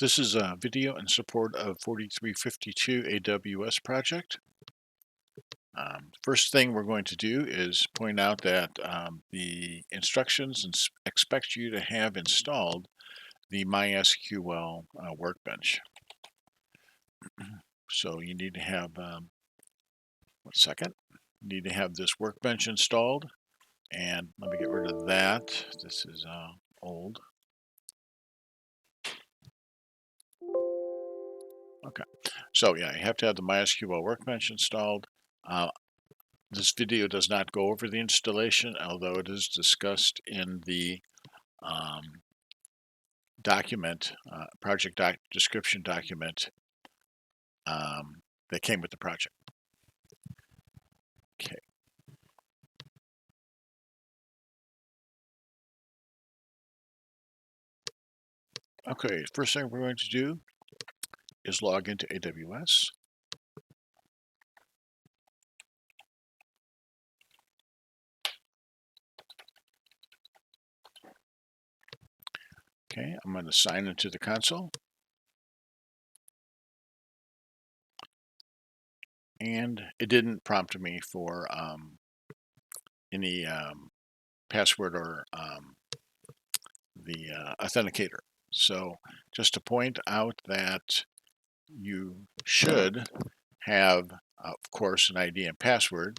This is a video in support of 4352 AWS project. First thing we're going to do is point out that the instructions expect you to have installed the MySQL workbench. So you need to have, you need to have this workbench installed. And let me get rid of that. This is old. Okay, so yeah, you have to have the MySQL workbench installed. This video does not go over the installation, although it is discussed in the document, project description document that came with the project. Okay. Okay, first thing we're going to do is log into AWS. Okay, I'm going to sign into the console. And it didn't prompt me for any password or the authenticator. So just to point out that you should have, of course, an ID and password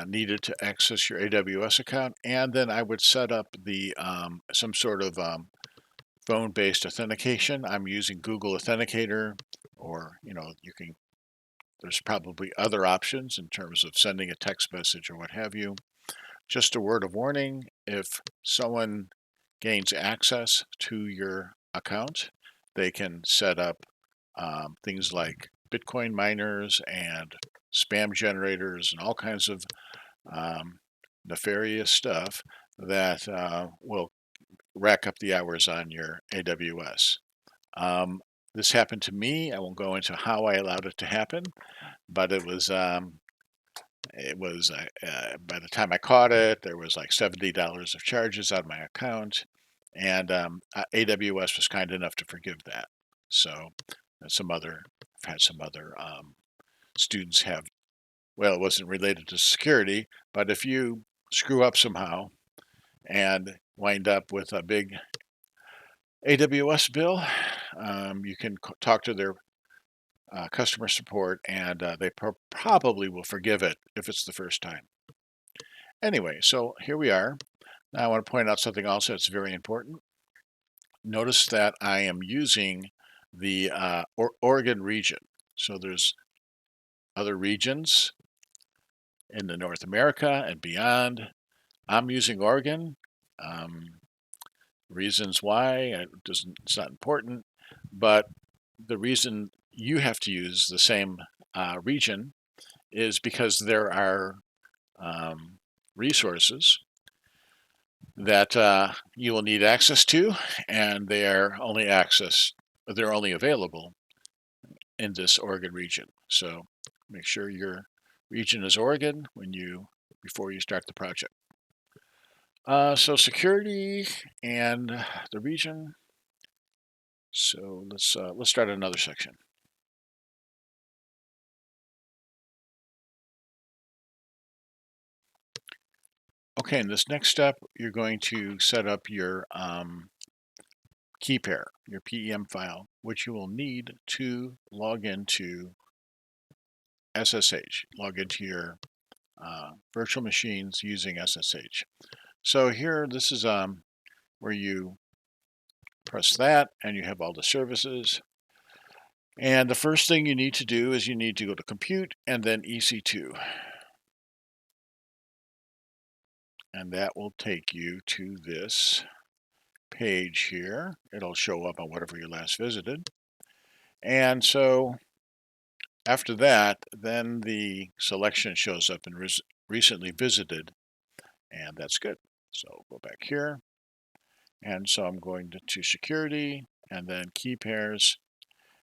needed to access your AWS account, and then I would set up the some sort of phone-based authentication. I'm using Google Authenticator, or you can. There's probably other options in terms of sending a text message or what have you. Just a word of warning: if someone gains access to your account, they can set up things like Bitcoin miners and spam generators and all kinds of nefarious stuff that will rack up the hours on your AWS. This happened to me. I won't go into how I allowed it to happen, but it was by the time I caught it, there was like $70 of charges on my account, and AWS was kind enough to forgive that. So I've had some other students have. Well, it wasn't related to security, but if you screw up somehow and wind up with a big AWS bill, you can talk to their customer support, and they probably will forgive it if it's the first time. Anyway, so here we are. Now I want to point out something else that's very important. Notice that I am using the Oregon region. So there's other regions in the North America and beyond. I'm using Oregon. Reasons why, it's not important, but the reason you have to use the same region is because there are resources that you will need access to, and they're only available in this Oregon region. So make sure your region is Oregon before you start the project. So security and the region. So let's start another section. Okay, in this next step, you're going to set up your key pair, your PEM file, which you will need to log into SSH, log into your virtual machines using SSH. So here, this is where you press that, and you have all the services. And the first thing you need to do is you need to go to Compute and then EC2. And that will take you to this page here. It'll show up on whatever you last visited. And so after that, then the selection shows up in recently visited, and that's good. So go back here. And so I'm going to security and then key pairs.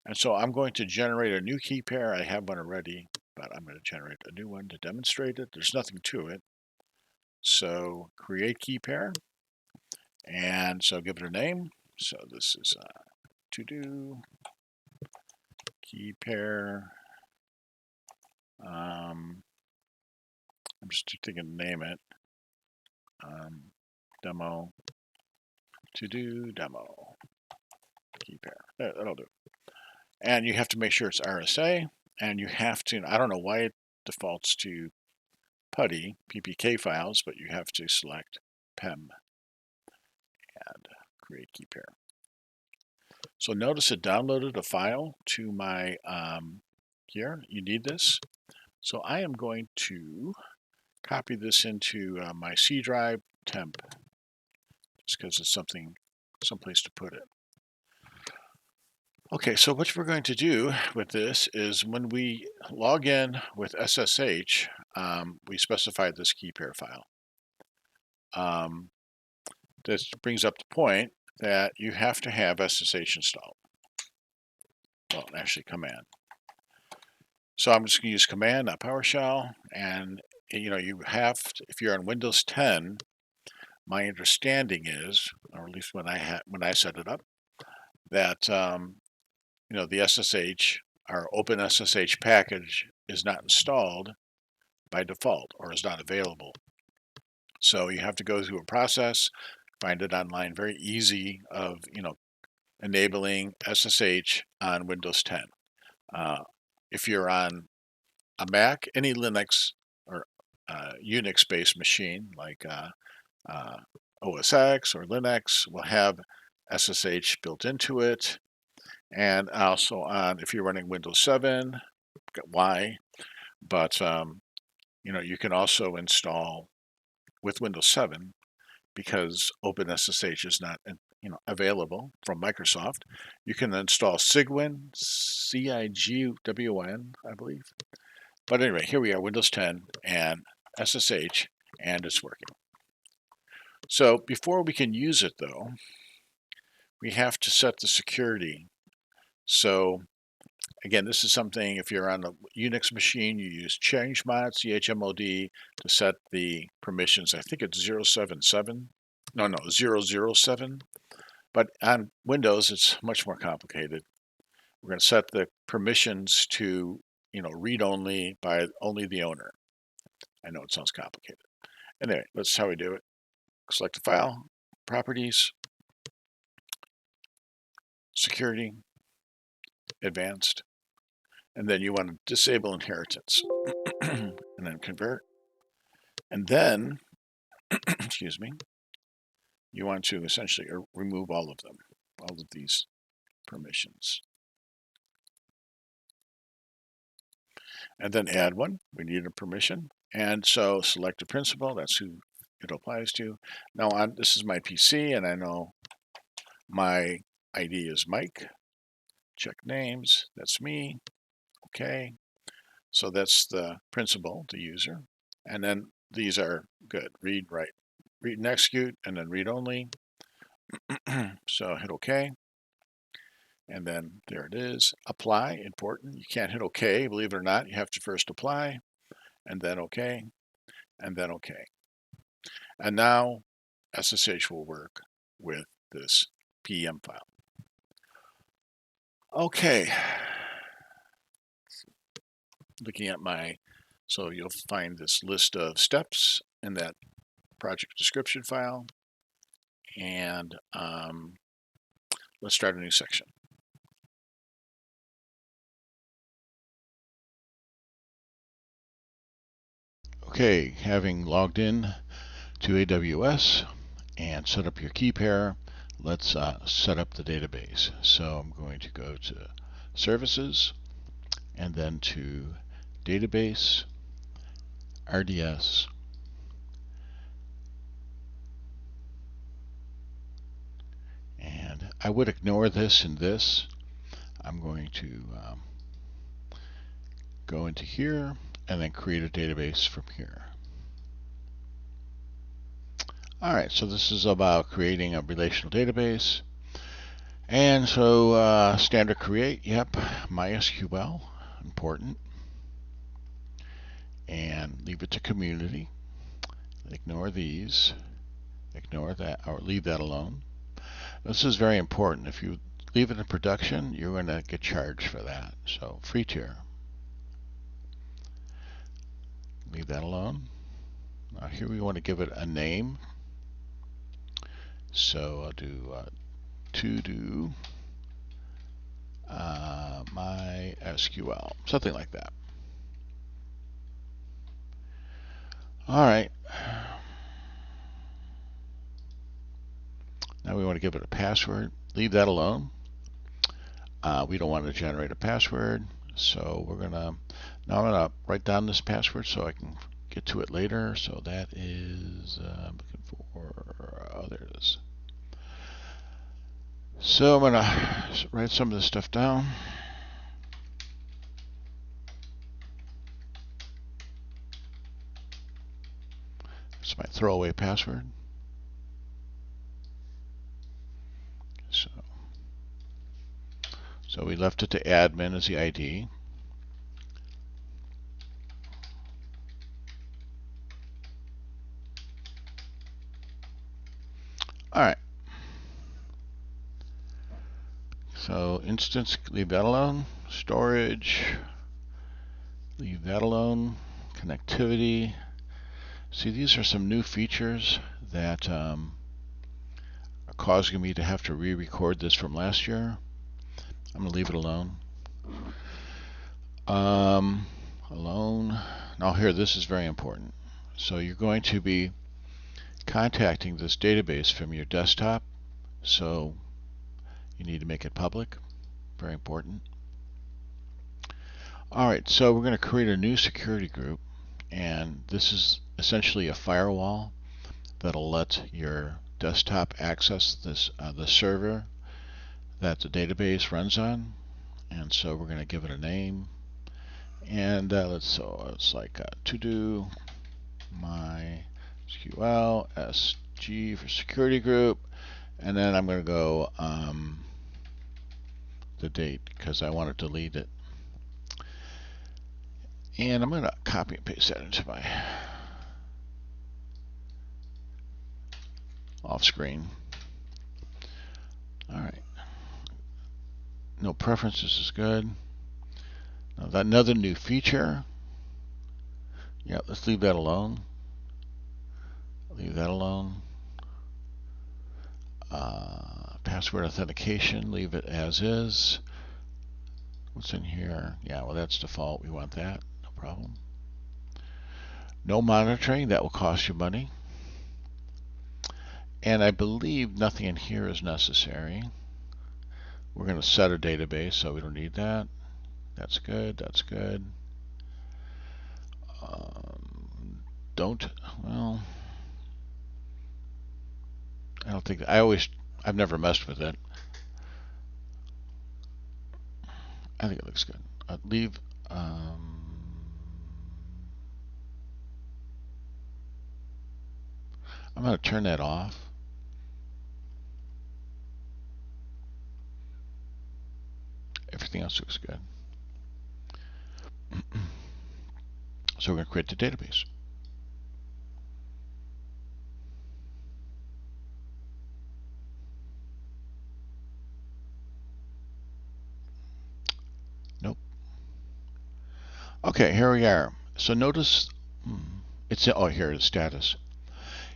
And so I'm going to generate a new key pair. I have one already, but I'm going to generate a new one to demonstrate it. There's nothing to it. So create key pair. And so give it a name. So this is to do key pair. I'm just thinking name it. Demo to do demo key pair. That'll do. And you have to make sure it's RSA, and you have to, I don't know why it defaults to PuTTY, PPK files, but you have to select PEM and create key pair. So notice it downloaded a file to my, here, you need this. So I am going to copy this into my C drive temp, just because it's someplace to put it. Okay, so what we're going to do with this is when we log in with SSH, we specify this key pair file. This brings up the point that you have to have SSH installed. Well, actually command. So I'm just going to use command, not PowerShell, and you have to, if you're on Windows 10, my understanding is, or at least when I set it up, that the SSH, our OpenSSH package, is not installed by default or is not available. So you have to go through a process, find it online, very easy, of enabling SSH on Windows 10. If you're on a Mac, any Linux or Unix-based machine like OS X or Linux will have SSH built into it. And also on, if you're running Windows 7, why? But you can also install with Windows 7, because OpenSSH is not available from Microsoft. You can install Cygwin, C-I-G-W-N, I believe. But anyway, here we are, Windows 10 and SSH, and it's working. So before we can use it, though, we have to set the security. So again, this is something, if you're on a Unix machine, you use chmod, CHMOD, to set the permissions. I think it's 077. No, 007. But on Windows, it's much more complicated. We're going to set the permissions to, read only by only the owner. I know it sounds complicated. Anyway, that's how we do it. Select a file, properties, security, advanced, and then you want to disable inheritance, and then convert, and then, excuse me, you want to essentially remove all of them, all of these permissions. And then add one, we need a permission, and so select a principal, that's who it applies to. Now this is my PC, and I know my ID is Mike. Check names, that's me. Okay, so that's the principal, the user. And then these are good, read, write, read and execute, and then read only. So hit OK. And then there it is. Apply, important. You can't hit OK, believe it or not. You have to first apply, and then OK, and then OK. And now SSH will work with this PEM file. Okay. Looking at so you'll find this list of steps in that project description file. And let's start a new section. Okay, having logged in to AWS and set up your key pair, let's set up the database. So I'm going to go to Services, and then to Database, RDS, and I would ignore this and this. I'm going to go into here and then create a database from here. Alright, so this is about creating a relational database. And so standard create, yep, MySQL, important. And leave it to community. Ignore these. Ignore that, or leave that alone. This is very important. If you leave it in production, you're going to get charged for that. So free tier. Leave that alone. Now here we want to give it a name. So I'll do to do MySQL, something like that. All right. Now we want to give it a password. Leave that alone. We don't want to generate a password, so we're gonna. Now I'm gonna write down this password so I can get to it later. So that is looking for. Oh, there it is. So I'm gonna write some of this stuff down. It's my throwaway password. So we left it to admin as the ID. All right. So instance, leave that alone. Storage, leave that alone. Connectivity. See, these are some new features that are causing me to have to re-record this from last year. I'm going to leave it alone. Alone. Now here, this is very important. So you're going to be contacting this database from your desktop. So you need to make it public. Very important. All right, so we're going to create a new security group, and this is essentially a firewall that'll let your desktop access this the server that the database runs on. And so we're going to give it a name, and it's like to do MySQL SG for security group, and then I'm going to go the date because I want to delete it. And I'm going to copy and paste that into my off screen. All right. No preferences is good. Now that another new feature. Yeah, let's leave that alone. Leave that alone. Password authentication, leave it as is. What's in here? Yeah, well, that's default. We want that. No problem. No monitoring. That will cost you money. And I believe nothing in here is necessary. We're going to set a database, so we don't need that. That's good. That's good. Well, I don't think, I've never messed with it. I think it looks good. Leave, I'm going to turn that off. Everything else looks good. So we're going to create the database. Nope. Okay, here we are. So notice it's here it is, status.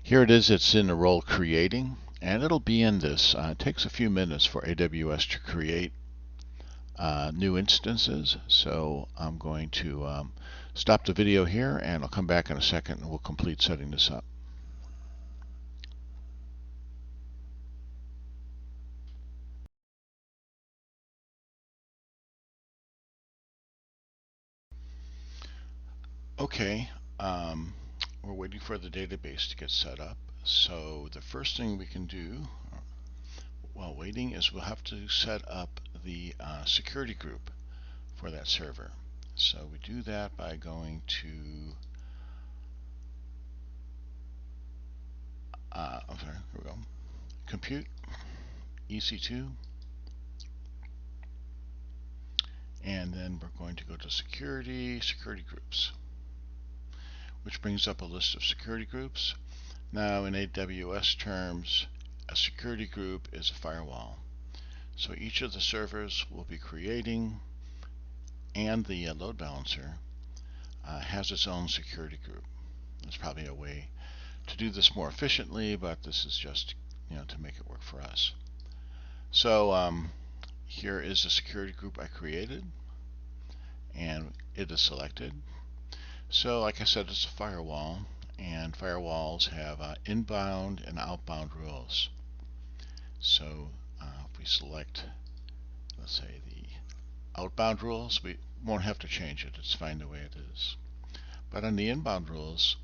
Here it is. It's in the role creating, and it'll be in this. It takes a few minutes for AWS to create new instances. So I'm going to stop the video here, and I'll come back in a second, and we'll complete setting this up. Okay, we're waiting for the database to get set up. So the first thing we can do while waiting is we'll have to set up the security group for that server. So we do that by going to here we go. Compute, EC2, and then we're going to go to security groups, which brings up a list of security groups. Now in AWS terms, a security group is a firewall. So each of the servers we'll be creating and the load balancer has its own security group. There's probably a way to do this more efficiently, but this is just to make it work for us. So here is the security group I created, and it is selected. So like I said, it's a firewall, and firewalls have inbound and outbound rules. So if we select, let's say, the outbound rules, we won't have to change it. It's fine the way it is. But on the inbound rules,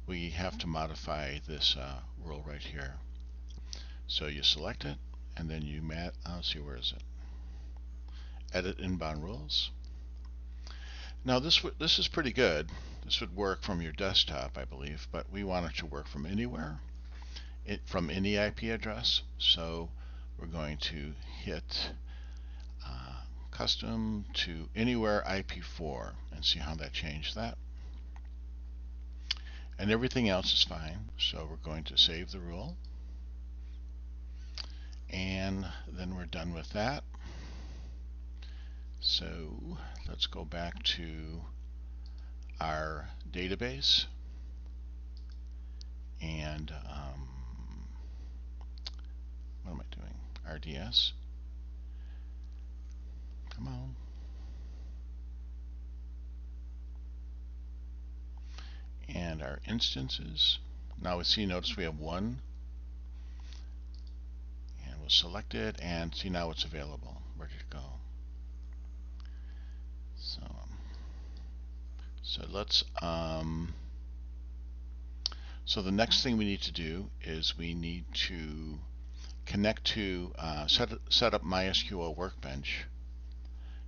we have to modify this rule right here. So you select it, and then you let's see, where is it? Edit inbound rules. Now this is pretty good. This would work from your desktop, I believe, but we want it to work from anywhere, from any IP address. So we're going to hit custom to anywhere IP4 and see how that changed that. And everything else is fine. So we're going to save the rule, and then we're done with that. So let's go back to our database, and what am I doing? RDS. Come on. And our instances. Now notice we have one, and we'll select it and see now it's available. Where did it go? So let's so the next thing we need to do is we need to connect to set up MySQL Workbench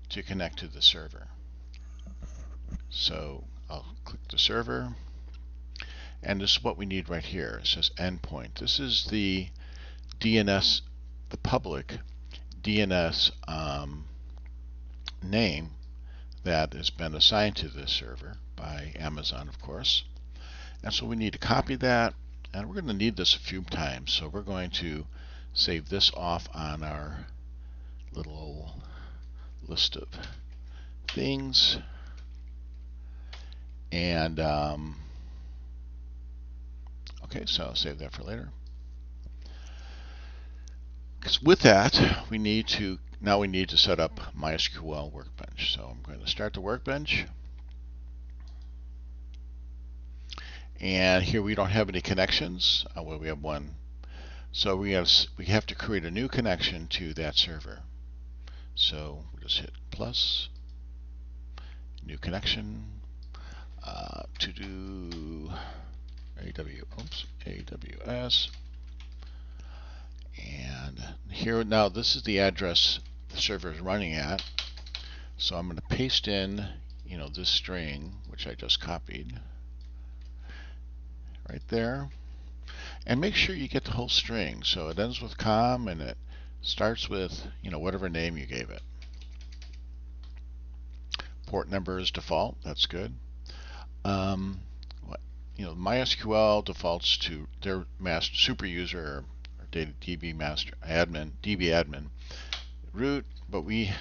to connect to the server. So I'll click the server, and this is what we need right here. It says endpoint. This is the DNS, the public DNS name that has been assigned to this server by Amazon, of course. And so we need to copy that, and we're going to need this a few times. So we're going to save this off on our little list of things. And okay, so I'll save that for later. Because with that, we need to set up MySQL Workbench. So I'm going to start the Workbench. And here we don't have any connections. Well, we have one. So we have to create a new connection to that server. So we'll just hit plus, new connection, to do AWS. And here now, this is the address the server is running at. So I'm going to paste in, this string, which I just copied, right there. And make sure you get the whole string. So it ends with com and it starts with, whatever name you gave it. Port number is default. That's good. MySQL defaults to their master super user or DB master admin, DB admin root, but we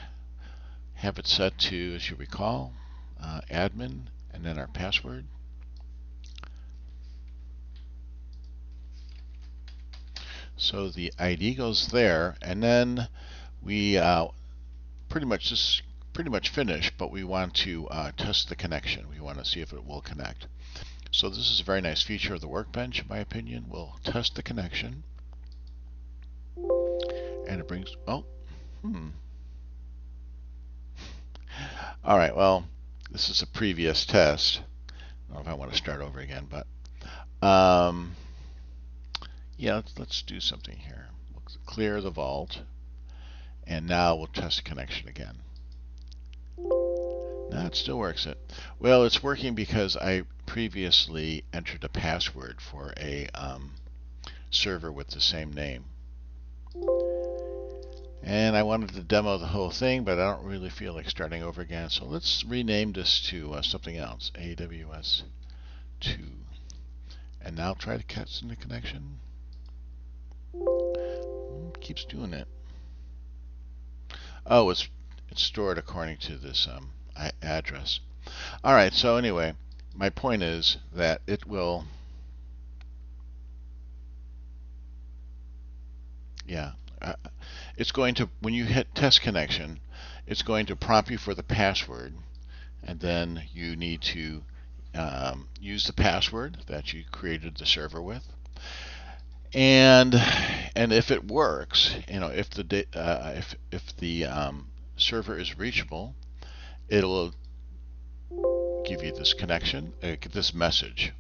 have it set to, as you recall, admin, and then our password. So the ID goes there, and then we pretty much finished, but we want to test the connection. We want to see if it will connect. So this is a very nice feature of the Workbench, in my opinion. We'll test the connection, and it brings, all right, well, this is a previous test. I don't know if I want to start over again, but yeah, let's do something here. We'll clear the vault, and now we'll test the connection again. No, it still works. Well, it's working because I previously entered a password for a server with the same name. And I wanted to demo the whole thing, but I don't really feel like starting over again. So let's rename this to something else, AWS 2. And now try to catch the connection. Keeps doing it. Oh, it's stored according to this address. All right. So anyway, my point is that it will. Yeah. Uh, it's going to, when you hit test connection, it's going to prompt you for the password, and then you need to use the password that you created the server with. And if it works, if the server is reachable, it'll give you this connection, this message.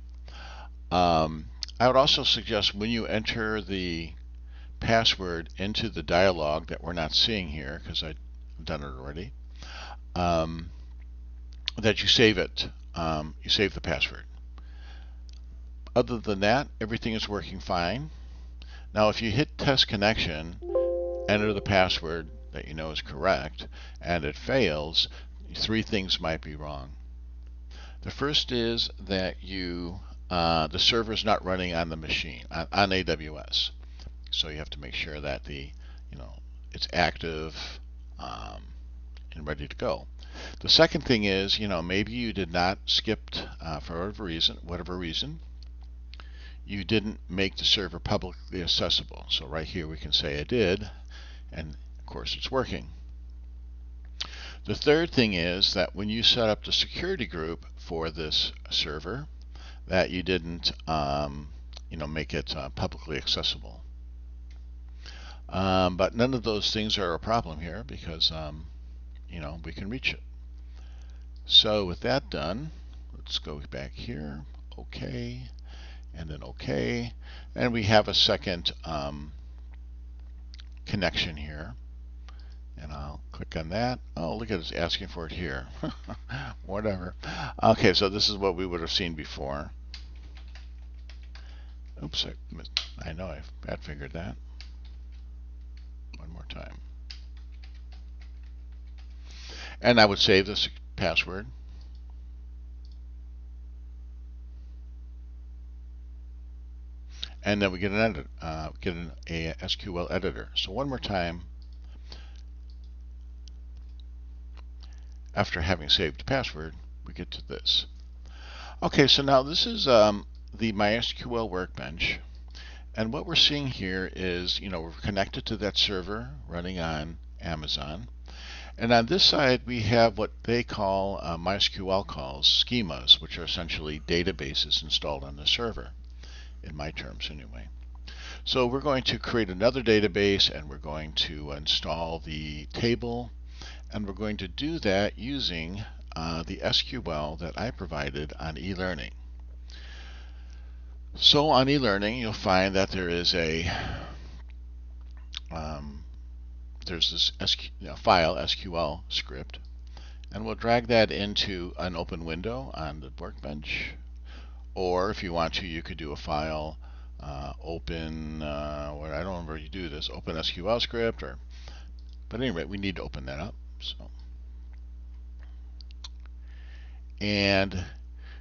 I would also suggest when you enter the password into the dialog that we're not seeing here because I've done it already, that you save it. You save the password. Other than that, everything is working fine. Now, if you hit test connection, enter the password that you know is correct, and it fails, three things might be wrong. The first is that the server is not running on the machine on AWS. So you have to make sure that it's active and ready to go. The second thing is, maybe you did not skip for whatever reason, you didn't make the server publicly accessible. So right here we can say I did, and of course it's working. The third thing is that when you set up the security group for this server, that you didn't make it publicly accessible. But none of those things are a problem here because we can reach it. So with that done, let's go back here. OK, and then OK, and we have a second connection here. And I'll click on that. Oh, look at it, it's asking for it here. Whatever. Okay, so this is what we would have seen before. Oops, I know I bad fingered that. One more time. And I would save this password. And then we get an edit, a SQL editor. So one more time. After having saved the password, we get to this. Okay, so now this is the MySQL workbench. And what we're seeing here is, we're connected to that server running on Amazon. And on this side, we have what they call MySQL calls, schemas, which are essentially databases installed on the server, in my terms anyway. So we're going to create another database, and we're going to install the table. And we're going to do that using the SQL that I provided on eLearning. So on eLearning, you'll find that there is there's this file SQL script, and we'll drag that into an open window on the workbench. Or if you want to, you could do a file open. I don't remember you do this open SQL script, but anyway, we need to open that up.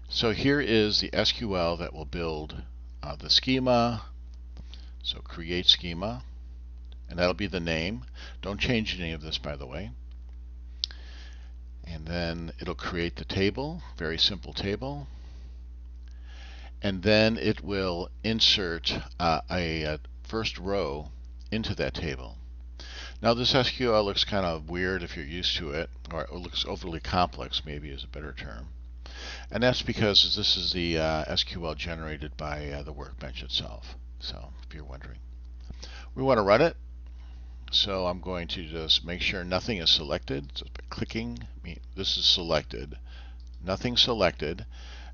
So here is the SQL that will build the schema. So create schema, and that'll be the name. Don't change any of this, by the way. And then it'll create the table, very simple table. And then it will insert a first row into that table. Now this SQL looks kind of weird if you're used to it, or it looks overly complex, maybe is a better term. And that's because this is the SQL generated by the workbench itself. So if you're wondering, we want to run it. So I'm going to just make sure nothing is selected. So by clicking, this is selected, nothing selected,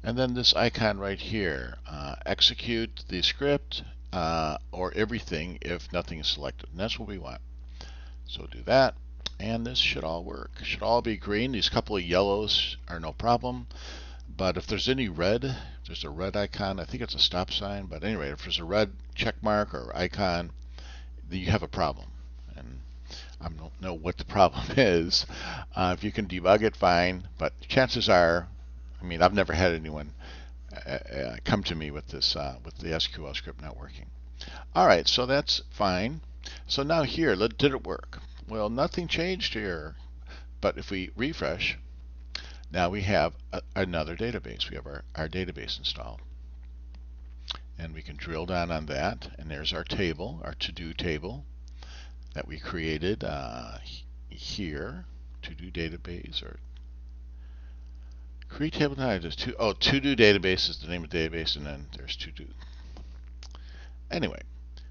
and then this icon right here, execute the script or everything if nothing is selected. And that's what we want. So do that, and this should all work. It should all be green. These couple of yellows are no problem. But if there's any red, there's a red icon. I think it's a stop sign. But anyway, if there's a red check mark or icon, then you have a problem. And I don't know what the problem is. If you can debug it, fine. But chances are, I've never had anyone come to me with this with the SQL script not working. All right, so that's fine. So now here, did it work? Well, nothing changed here. But if we refresh, now we have another database. We have our database installed. And we can drill down on that. And there's our table, our to-do table that we created here. To-do database or create table types. To-do database is the name of the database, and then there's to-do. Anyway,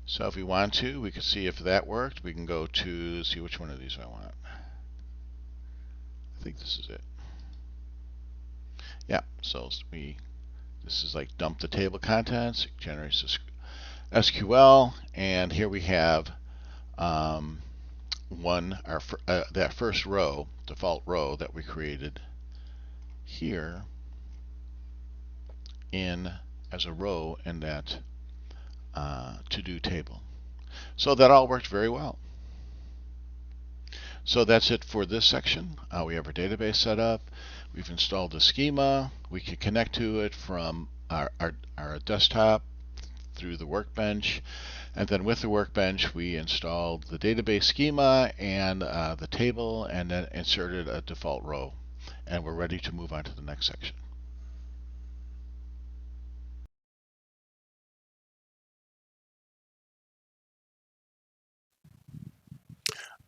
so if we want to, we can see if that worked. We can go to see which one of these I want. I think this is it. Yeah, so this is like dump the table contents, it generates SQL, and here we have that first row, default row that we created here in as a row in that to-do table. So that all worked very well. So that's it for this section. We have our database set up. We've installed the schema. We can connect to it from our desktop through the workbench. And then with the workbench, we installed the database schema and the table, and then inserted a default row. And we're ready to move on to the next section.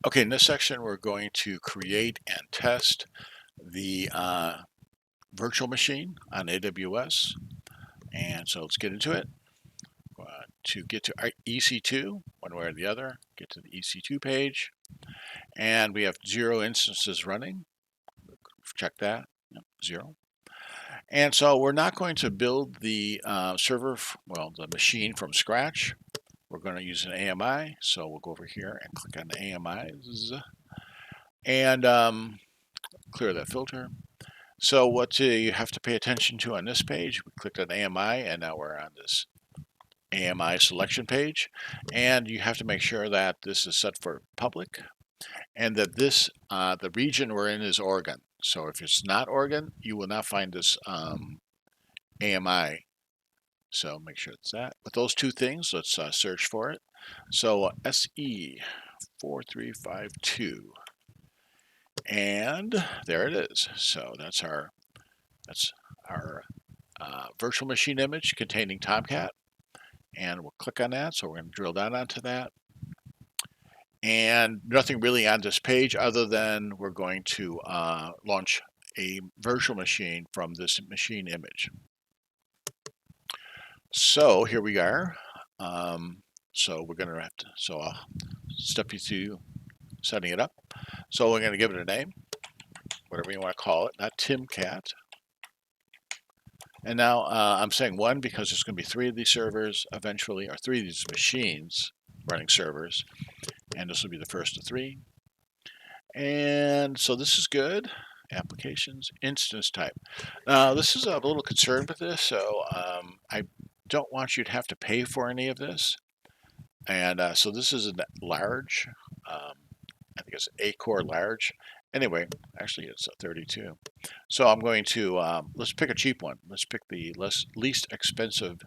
Okay, in this section, we're going to create and test the virtual machine on AWS. And so let's get into it. To get to EC2, one way or the other, get to the EC2 page. And we have 0 instances running. Check that, yep, 0. And so we're not going to build the the machine from scratch. We're going to use an AMI. So we'll go over here and click on the AMIs and clear that filter. So what you have to pay attention to on this page, we clicked on AMI and now we're on this AMI selection page. And you have to make sure that this is set for public and that this, the region we're in is Oregon. So if it's not Oregon, you will not find this AMI. So make sure it's that. With those two things, let's search for it. So SE4352. And there it is. So that's our virtual machine image containing Tomcat. And we'll click on that. So we're going to drill down onto that. And nothing really on this page other than we're going to launch a virtual machine from this machine image. So here we are. So we're going to have to, so I'll step you through setting it up. So we're going to give it a name, whatever you want to call it, not Timcat. And now I'm saying 1 because there's going to be 3 of these servers eventually, or 3 of these machines running servers. And this will be the first of 3. And so this is good. Applications, instance type. Now this is a little concerned with this, so I don't want you to have to pay for any of this. And so this is a large. I think it's 8-core large. Anyway, actually it's a 32. So I'm going to, let's pick a cheap one. Let's pick the least expensive,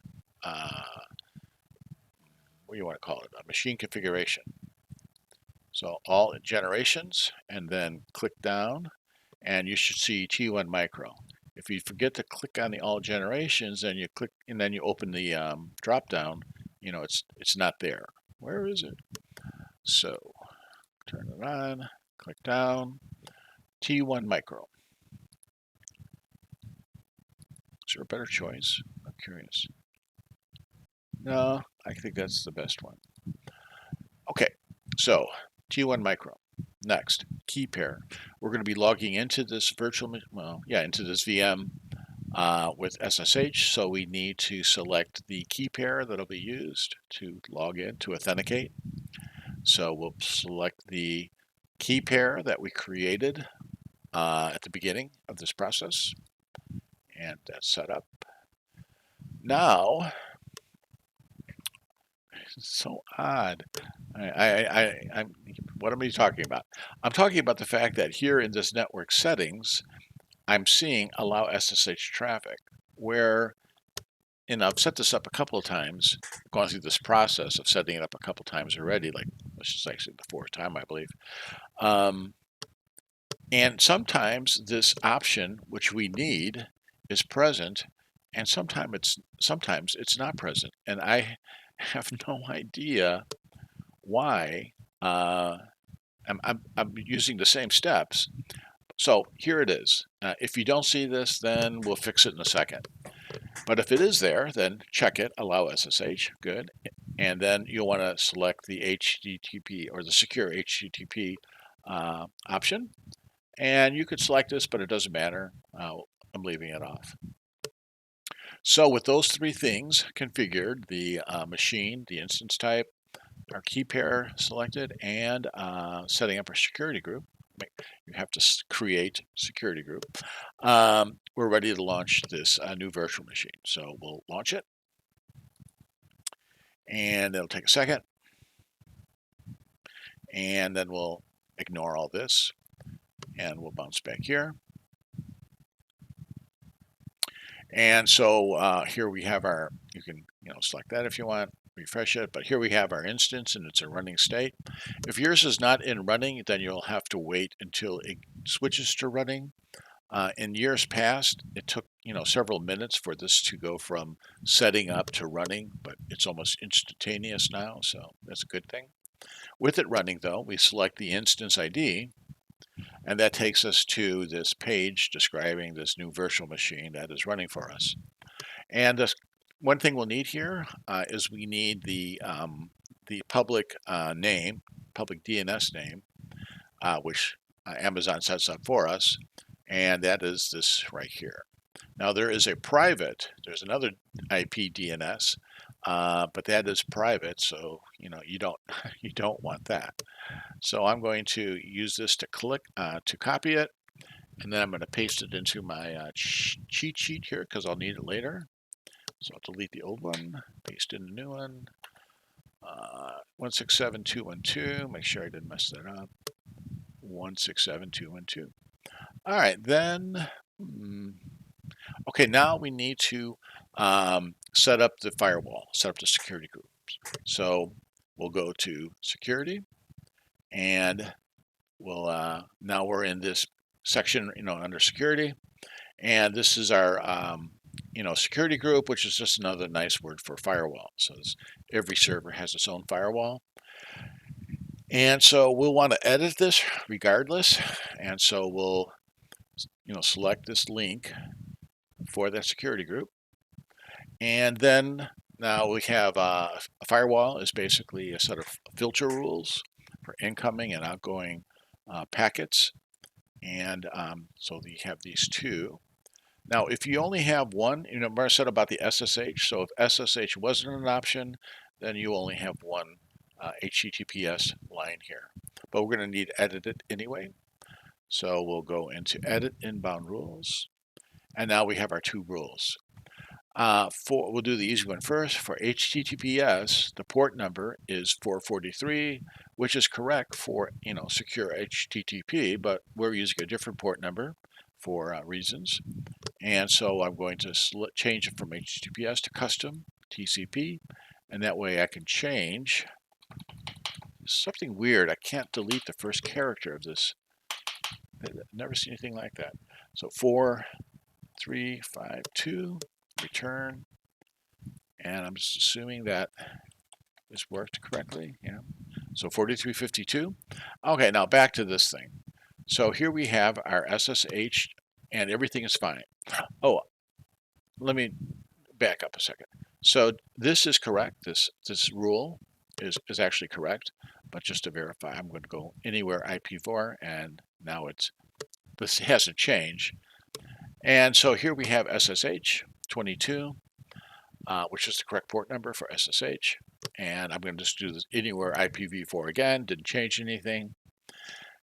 what do you want to call it? A machine configuration. So all generations, and then click down, and you should see T1 micro. If you forget to click on the all generations, then you click, and then you open the drop down, you know, it's not there. Where is it? So turn it on, click down, T1 micro. Is there a better choice? I'm curious. No, I think that's the best one. Okay, so T1 micro. Next, key pair. We're going to be logging into this into this VM with SSH. So we need to select the key pair that'll be used to log in to authenticate. So we'll select the key pair that we created at the beginning of this process, and that's set up. Now, it's so odd. What am I talking about? I'm talking about the fact that here in this network settings, I'm seeing allow SSH traffic, where I've set this up a couple of times, gone through this process of setting it up a couple of times already, like this is actually the fourth time, I believe. And sometimes this option, which we need, is present, and sometimes it's not present. And I have no idea why. I'm using the same steps. So here it is. If you don't see this, then we'll fix it in a second. But if it is there, then check it, allow SSH, good. And then you'll want to select the HTTP or the secure HTTP option. And you could select this, but it doesn't matter. I'm leaving it off. So with those three things configured, the machine, the instance type, our key pair selected, and setting up our security group, you have to create security group. We're ready to launch this new virtual machine. So we'll launch it, and it'll take a second, and then we'll ignore all this, and we'll bounce back here. And so here we have our, you can select that if you want, refresh it, but here we have our instance and it's a running state. If yours is not in running, then you'll have to wait until it switches to running. In years past, it took several minutes for this to go from setting up to running, but it's almost instantaneous now, so that's a good thing. With it running though, we select the instance ID, and that takes us to this page describing this new virtual machine that is running for us. And this, one thing we'll need here is we need the public name, public DNS name, which Amazon sets up for us, and that is this right here. Now there is a private, there's another IP DNS, but that is private, so you don't want that. So I'm going to use this to to copy it, and then I'm going to paste it into my cheat sheet here because I'll need it later. So I'll delete the old one, paste in the new one. 167.2.1.2. Make sure I didn't mess that up. 167.2.1.2. All right, then. Okay, now we need to set up the firewall, set up the security groups. So we'll go to security, and we'll now we're in this section, under security, and this is our security group, which is just another nice word for firewall. So every server has its own firewall. And so we'll want to edit this regardless. And so we'll, select this link for that security group. And then now we have a firewall is basically a set of filter rules for incoming and outgoing packets. And so you have these two. Now, if you only have one, remember I said about the SSH. So if SSH wasn't an option, then you only have one HTTPS line here. But we're going to need to edit it anyway. So we'll go into Edit Inbound Rules. And now we have our two rules. We'll do the easy one first. For HTTPS, the port number is 443, which is correct for secure HTTP, but we're using a different port number for reasons. And so I'm going to change it from HTTPS to custom TCP, and that way I can change something weird. I can't delete the first character of this. I've never seen anything like that. So 4352, return, and I'm just assuming that this worked correctly. Yeah. So 4352. Okay, now back to this thing. So here we have our SSH, and everything is fine. Oh, let me back up a second. So this is correct. This rule is actually correct, but just to verify, I'm going to go anywhere IPv4, and now this hasn't changed. And so here we have SSH 22, which is the correct port number for SSH. And I'm going to just do this anywhere IPv4 again, didn't change anything.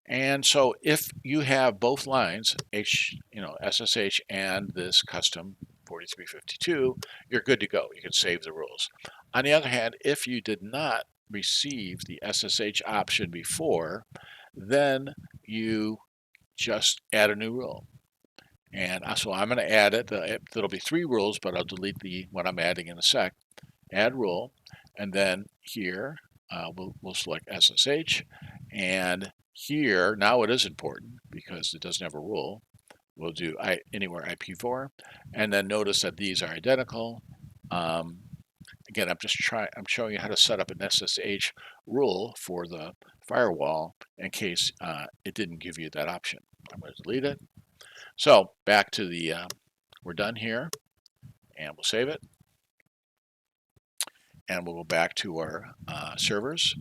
And so if you have both lines, SSH and this custom 4352, you're good to go. You can save the rules. On the other hand, if you did not receive the SSH option before, then you just add a new rule. And so I'm going to add it. There'll be 3 rules, but I'll delete the what I'm adding in a sec. Add rule, and then here we'll select SSH, and here now it is important because it doesn't have a rule. We'll do anywhere IP4, and then notice that these are identical. Again, I'm showing you how to set up an SSH rule for the firewall in case it didn't give you that option. I'm going to delete it. So back to the, we're done here, and we'll save it. And we'll go back to our servers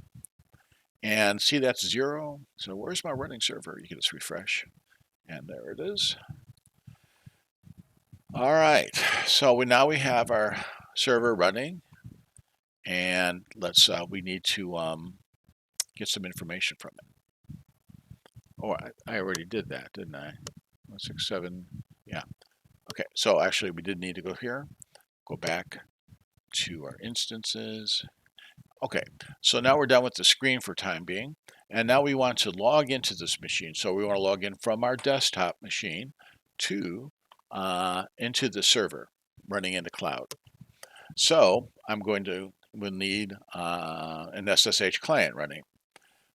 and see that's 0. So where's my running server? You can just refresh, and there it is. All right, so now we have our server running, and we need to get some information from it. Oh, I already did that, didn't I? 167, yeah. Okay, so actually we did need to go here, go back to our instances. Okay, so now we're done with the screen for time being, and now we want to log into this machine. So we want to log in from our desktop machine to into the server running in the cloud. So we'll need an SSH client running.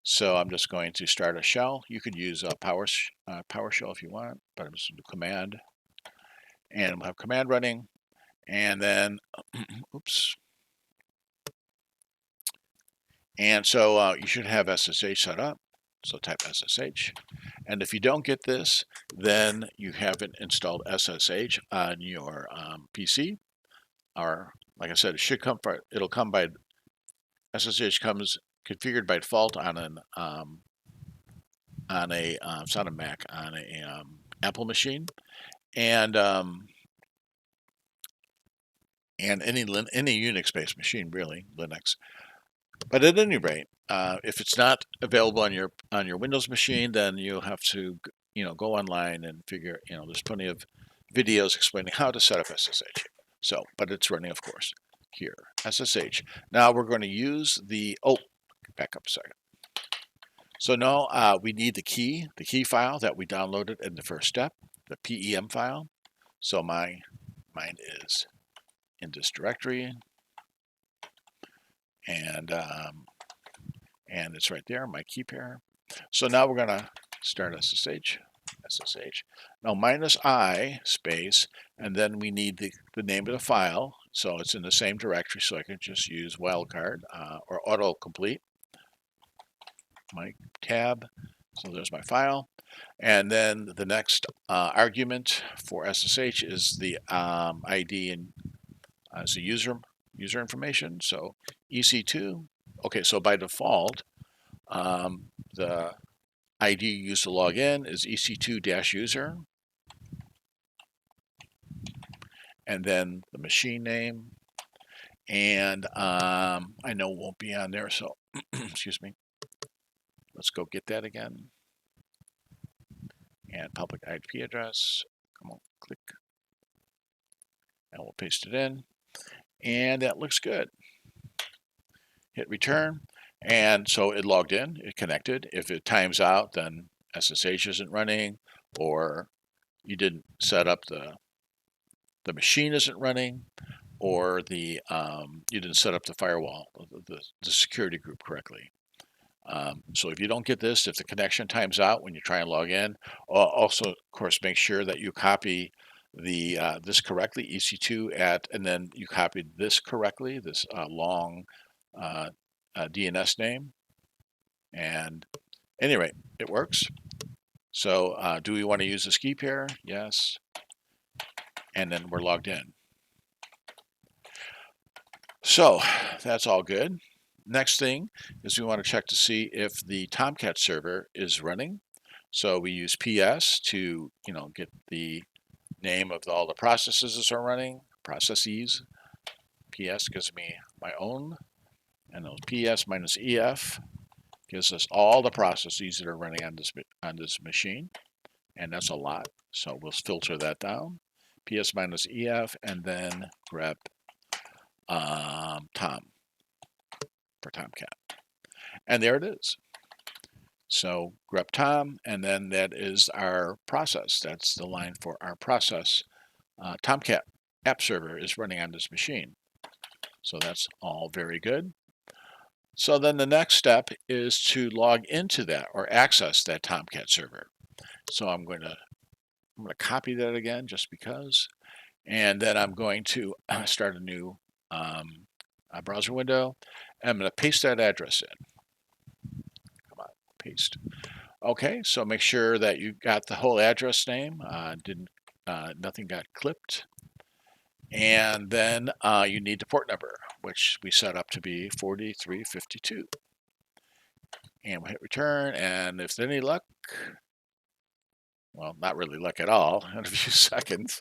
So I'm just going to start a shell. You could use a PowerShell if you want, but I'm just going to do command, and we'll have command running, and then oops. And so you should have SSH set up. So type SSH. And if you don't get this, then you haven't installed SSH on your PC. Or, like I said, it'll come by, SSH comes configured by default on it's not a Mac, on a Apple machine. And any Unix-based machine, really, Linux. But at any rate, if it's not available on your Windows machine, then you'll have to go online and figure. There's plenty of videos explaining how to set up SSH. So, but it's running, of course, here SSH. Now we're going to use the back up a second. So now we need the key file that we downloaded in the first step, the PEM file. So mine is in this directory. And it's right there, my key pair. So now we're going to start SSH. Now -i space, and then we need the name of the file. So it's in the same directory, so I can just use wildcard or autocomplete. My tab. So there's my file. And then the next argument for SSH is the ID and as a user information. So EC2. Okay, so by default, the ID used to log in is EC2-user. And then the machine name. And I know it won't be on there, so excuse me. Let's go get that again. And public IP address. Come on, click. And we'll paste it in. And that looks good. Hit return. And so it logged in, it connected. If it times out, then SSH isn't running, or you didn't set up the machine isn't running, or you didn't set up the firewall, the security group correctly. So if you don't get this, if the connection times out when you try and log in, also of course make sure that you copy this correctly, EC2 and then you copied this correctly, this long DNS name. And anyway, it works. So do we want to use a ski pair? Yes. And then we're logged in. So that's all good. Next thing is we want to check to see if the Tomcat server is running. So we use PS to get the name of all the processes that are running, processes. PS gives me my own, and those PS -EF gives us all the processes that are running on this machine, and that's a lot. So we'll filter that down. PS -EF, and then grep Tom for Tomcat. And there it is. So grep tom, and then that is our process. That's the line for our process. Tomcat app server is running on this machine. So that's all very good. So then the next step is to log into that or access that Tomcat server. So I'm going to copy that again just because, and then I'm going to start a new browser window. And I'm going to paste that address in. Come on, paste. Okay, so make sure that you got the whole address name. Nothing got clipped. And then you need the port number, which we set up to be 4352. And we'll hit return, and if there's any luck, well, not really luck at all, in a few seconds.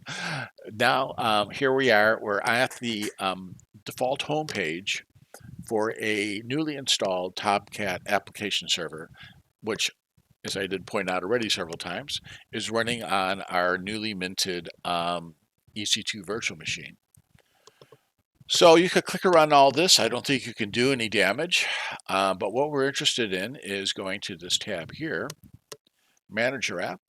Now, here we are. We're at the default home page for a newly installed Tomcat application server, which, as I did point out already several times, is running on our newly minted EC2 virtual machine. So you could click around all this. I don't think you can do any damage, but what we're interested in is going to this tab here, Manage Your App,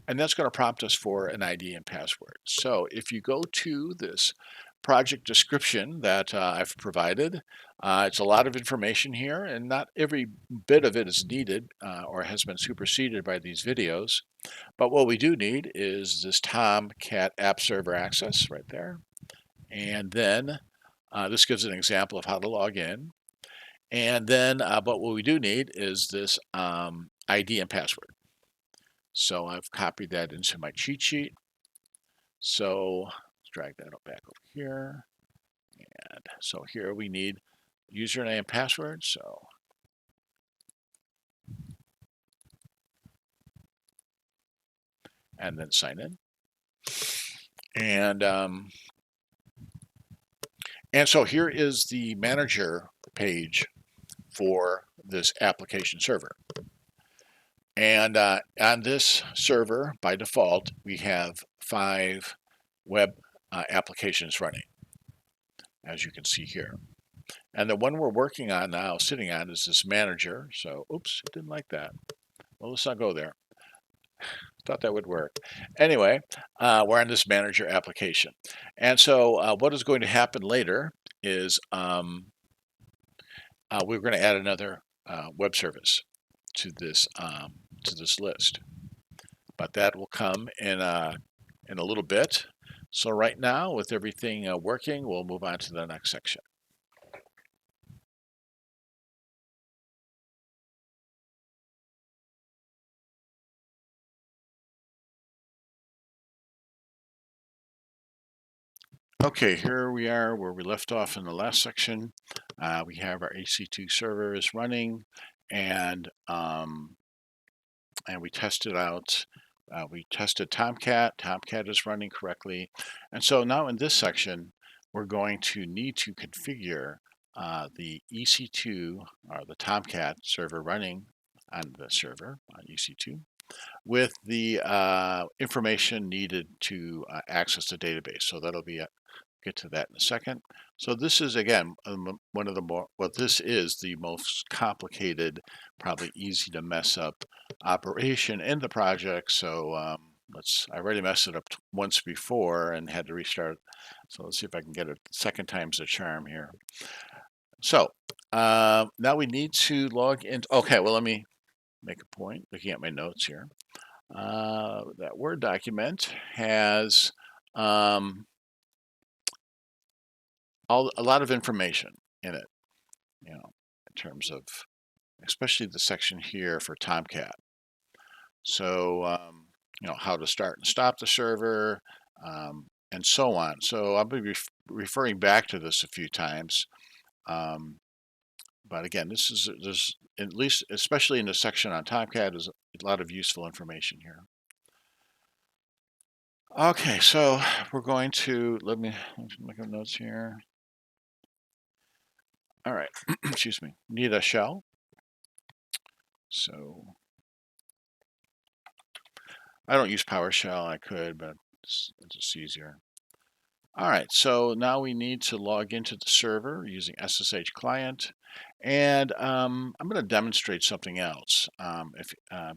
and that's going to prompt us for an ID and password. So if you go to this project description that I've provided, it's a lot of information here, and not every bit of it is needed or has been superseded by these videos. But what we do need is this Tomcat app server access right there. And then this gives an example of how to log in. And then, but what we do need is this ID and password. So I've copied that into my cheat sheet. So let's drag that back over here. And so here we need username and password. So and then sign in. And so here is the manager page for this application server. And on this server, by default, we have 5 web applications running, as you can see here. And the one we're working on now, sitting on, is this manager. So, oops, didn't like that. Well, let's not go there. Thought that would work. Anyway, we're on this manager application. And so what is going to happen later is we're going to add another web service to this list. But that will come in a little bit. So right now, with everything working, we'll move on to the next section. Okay, here we are where we left off in the last section. We have our EC2 server is running, and we tested out. We tested Tomcat. Tomcat is running correctly, and so now in this section, we're going to need to configure the EC2 or the Tomcat server running on the server on EC2 with the information needed to access the database. So that'll be get to that in a second. So this is again one of the more, well, this is the most complicated, probably easy to mess up operation in the project. So I already messed it up once before and had to restart. So let's see if I can get it second time's the charm here. So now we need to log in. Okay, well, let me make a point looking at my notes here. That Word document has a lot of information in it, in terms of especially the section here for Tomcat. So, how to start and stop the server, and so on. So I'll be referring back to this a few times. But again, there's at least, especially in the section on Tomcat, is a lot of useful information here. Okay, so we're going to, let me make up notes here. All right, excuse me, need a shell. So I don't use PowerShell. I could, but it's just easier. All right, so now we need to log into the server using SSH client, and I'm going to demonstrate something else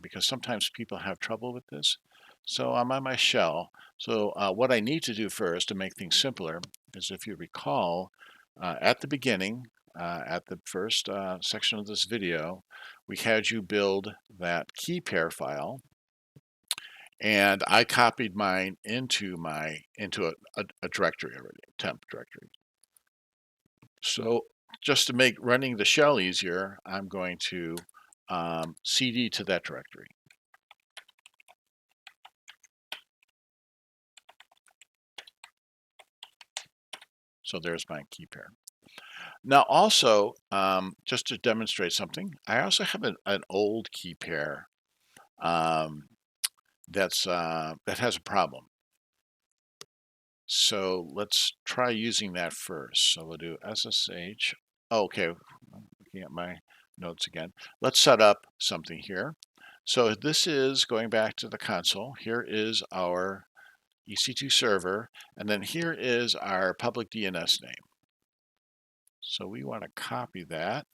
because sometimes people have trouble with this. So I'm on my shell. So what I need to do first to make things simpler is, if you recall, at the beginning, at the first section of this video, we had you build that key pair file, and I copied mine into a directory already, a temp directory. So just to make running the shell easier, I'm going to cd to that directory. So there's my key pair. Now also, just to demonstrate something, I also have an old key pair that has a problem. So let's try using that first. So we'll do SSH. Oh, okay, looking at my notes again. Let's set up something here. So this is going back to the console. Here is our EC2 server, and then here is our public DNS name. So we want to copy that.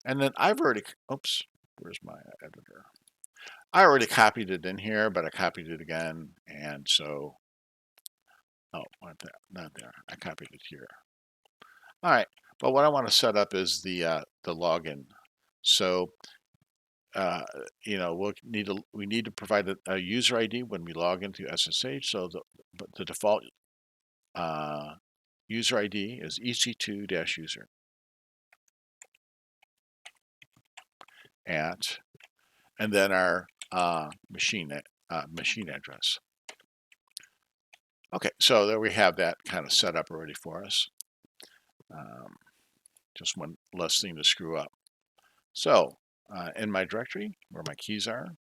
And then I've already, oops, where's my editor? I already copied it in here, but I copied it again. And so, oh, not there. I copied it here. All right, but what I want to set up is the login. So you know, we need to provide a user ID when we log into SSH. So the default user ID is EC2-user at, and then our machine address. Okay, so there we have that kind of set up already for us. Just one less thing to screw up. So in my directory where my keys are,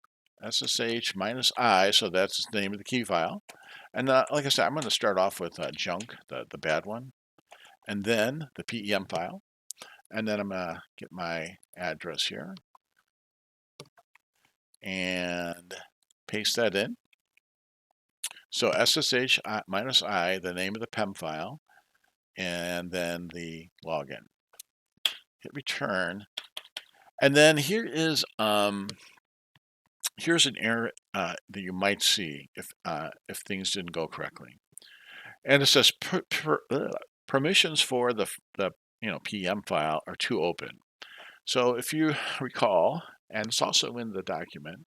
SSH -i, so that's the name of the key file. And like I said, I'm going to start off with junk, the bad one, and then the PEM file. And then I'm going to get my address here and paste that in. So SSH -i, the name of the PEM file, and then the login. Hit return. And then here's an error that you might see if things didn't go correctly. And it says permissions for the PM file are too open. So if you recall, and it's also in the document,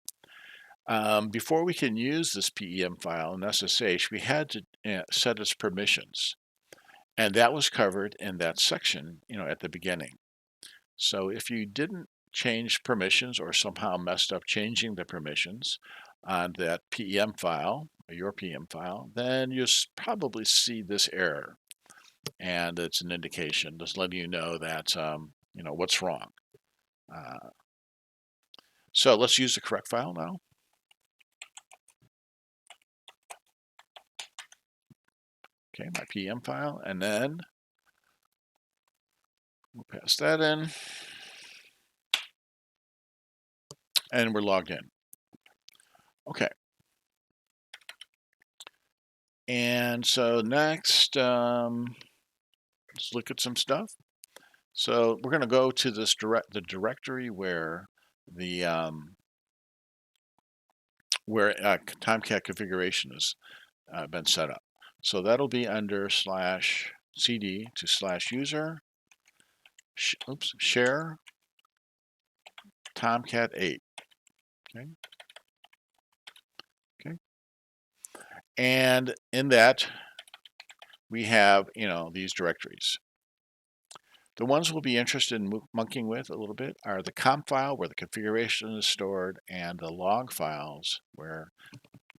before we can use this PEM file in SSH, we had to set its permissions, and that was covered in that section, at the beginning. So if you didn't change permissions or somehow messed up changing the permissions on that PEM file, or your PEM file, then you'll probably see this error. And it's an indication, just letting you know that, what's wrong. So let's use the correct file now. Okay, my PM file, and then we'll pass that in. And we're logged in. Okay. And so next, let's look at some stuff. So we're going to go to this the directory where the Tomcat configuration has been set up. So that'll be under /cd to /user share Tomcat 8. Okay. Okay. And in that we have these directories. The ones we'll be interested in monkeying with a little bit are the comp file, where the configuration is stored, and the log files, where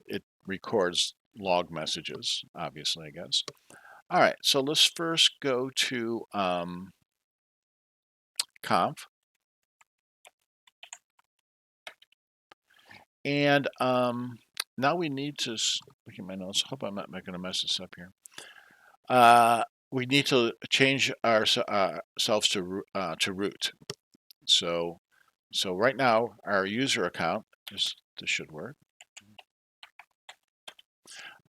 it records log messages, obviously, I guess. All right, so let's first go to conf. And now we need to look at my notes. Hope I'm not going to mess this up here. We need to change ourselves to root. So right now our user account, this should work.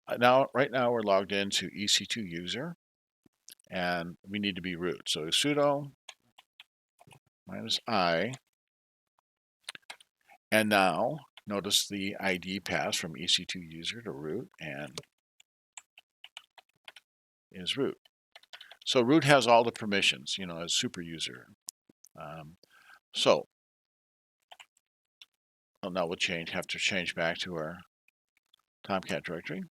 right now we're logged into EC2 user, and we need to be root. So sudo -I, and now notice the ID pass from EC2 user to root and is root. So root has all the permissions, as super user. So now we'll have to change back to our Tomcat directory.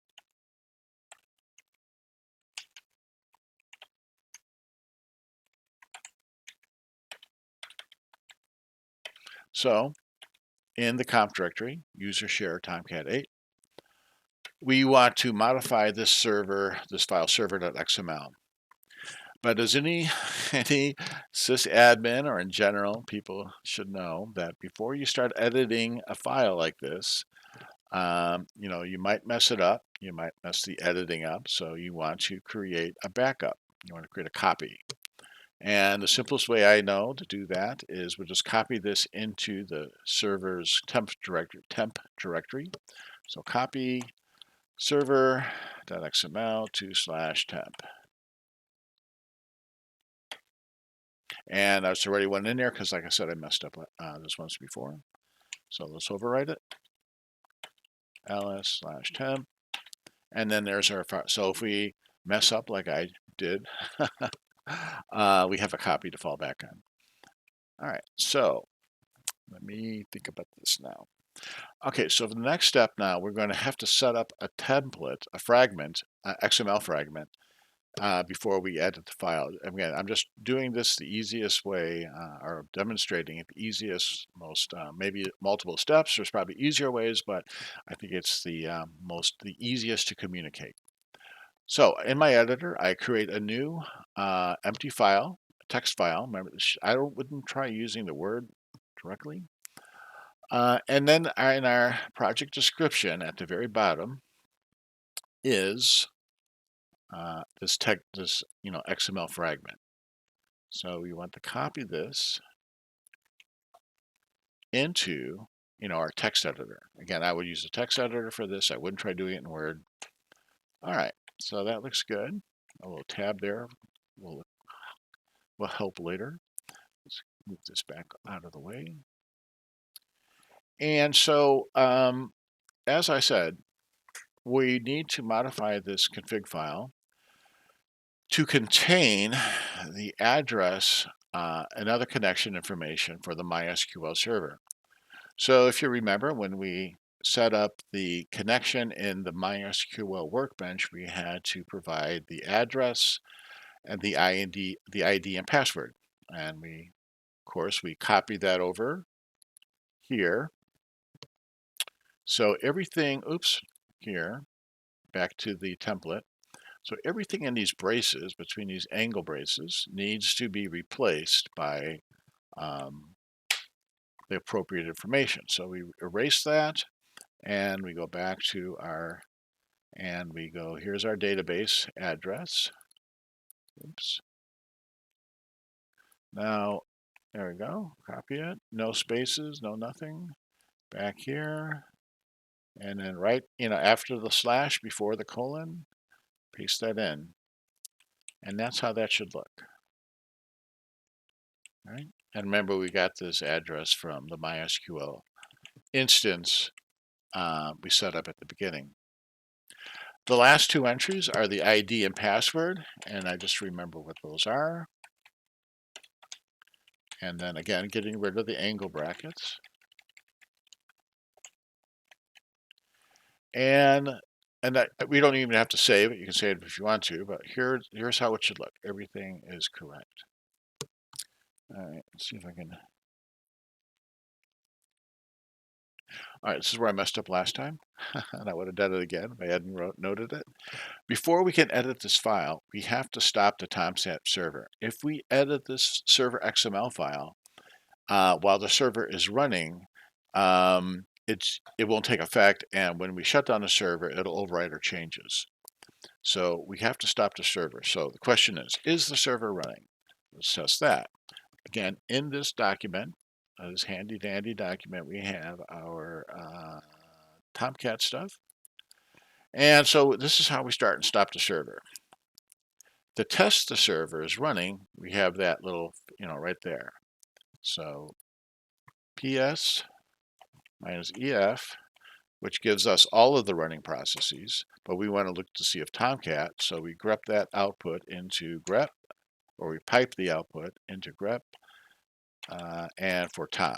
So in the comp directory, user share Tomcat 8, we want to modify this file server.xml. But as any sysadmin or in general, people should know that before you start editing a file like this, you might mess it up. You might mess the editing up. So you want to create a backup. You want to create a copy. And the simplest way I know to do that is we'll just copy this into the server's temp directory. So copy server.xml to/temp. And I just already went in there because, like I said, I messed up this once before. So let's overwrite it. ls/temp. And then there's our file. So if we mess up like I did, we have a copy to fall back on. All right, so let me think about this now. Okay, so for the next step now, we're going to have to set up a template, a fragment, XML fragment, before we edit the file. Again, I'm just doing this the easiest way, or demonstrating it the easiest, most, maybe multiple steps. There's probably easier ways, but I think it's the easiest to communicate. So in my editor, I create a new empty file, text file. Remember, I wouldn't try using the word directly. And then in our project description at the very bottom is this XML fragment. So we want to copy this into our text editor. Again, I would use a text editor for this. I wouldn't try doing it in Word. All right, so that looks good. A little tab there will help later. Let's move this back out of the way. And so, as I said, we need to modify this config file to contain the address and other connection information for the MySQL server. So if you remember, when we set up the connection in the MySQL workbench, we had to provide the address and the ID and password. And of course, we copied that over here. So everything, here, back to the template. So everything in these braces, between these angle braces, needs to be replaced by the appropriate information. So we erase that, and we go back to here's our database address. Oops. Now, there we go, copy it, no spaces, no nothing. Back here, and then right, after the slash, before the colon, paste that in. And that's how that should look. Right? And remember, we got this address from the MySQL instance we set up at the beginning. The last two entries are the ID and password, and I just remember what those are. And then again, getting rid of the angle brackets. And that we don't even have to save it. You can save it if you want to, but here's how it should look. Everything is correct. All right, let's see if I can. All right, this is where I messed up last time, and I would have done it again if I hadn't noted it. Before we can edit this file, we have to stop the Tomcat server. If we edit this server XML file while the server is running, it won't take effect, and when we shut down the server, it'll overwrite our changes. So we have to stop the server. So the question is the server running? Let's test that. Again, in this document, this handy dandy document, we have our Tomcat stuff. And so this is how we start and stop the server. To test the server is running, we have that little, right there. So PS minus EF, which gives us all of the running processes, but we want to look to see if Tomcat, so we grep that output into grep, or we pipe the output into grep, and for Tom.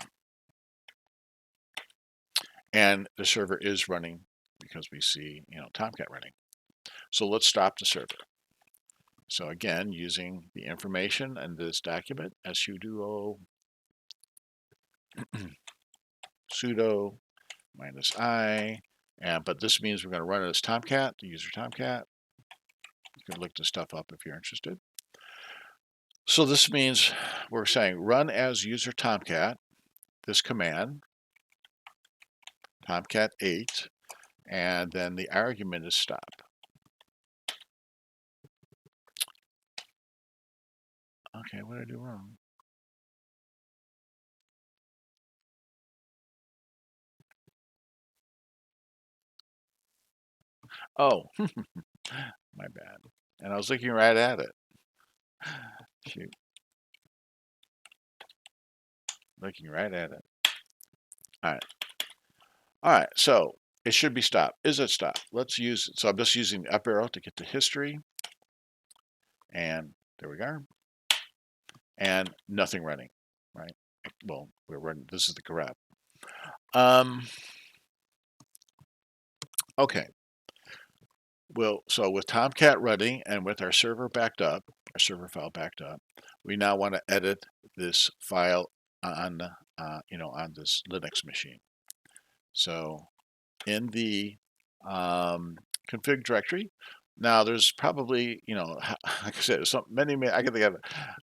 And the server is running because we see, Tomcat running. So let's stop the server. So again, using the information in this document, sudo sudo -i, but this means we're going to run it as Tomcat, the user Tomcat. You can look this stuff up if you're interested. So this means we're saying run as user Tomcat, this command, Tomcat 8, and then the argument is stop. Okay, what did I do wrong? Oh, my bad. And I was looking right at it. Shoot. Looking right at it. All right. All right, so it should be stop. Is it stop? Let's use it. So I'm just using the up arrow to get to history. And there we go. And nothing running, right? Well, we're running. This is the grep. Okay. Well, so with Tomcat running and with our server backed up, our server file backed up, we now want to edit this file on, on this Linux machine. So in the config directory, now there's probably, like I said, I can think of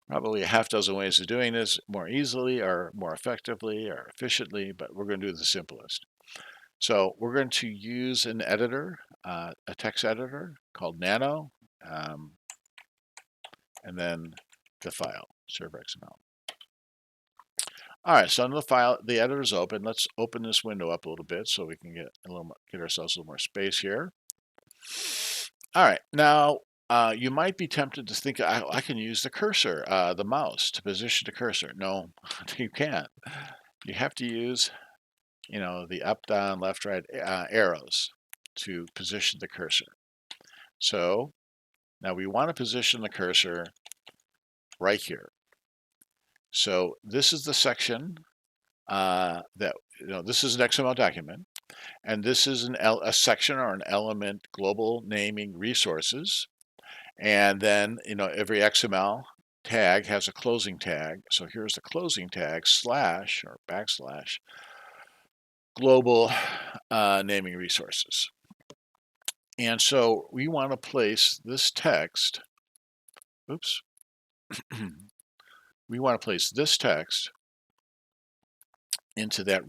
probably a half dozen ways of doing this more easily or more effectively or efficiently, but we're going to do the simplest. So we're going to use an editor, a text editor called Nano, and then the file, server XML. All right, so in the file, the editor is open. Let's open this window up a little bit so we can get ourselves a little more space here. All right, now you might be tempted to think I can use the cursor, the mouse, to position the cursor. No, you can't. You have to use, the up, down, left, right arrows to position the cursor. So now we want to position the cursor right here. So this is the section that, this is an XML document, and this is a section or an element global naming resources. And then, every XML tag has a closing tag. So here's the closing tag, slash or backslash global naming resources. And so we want to place this text, oops, we want to place this text into that,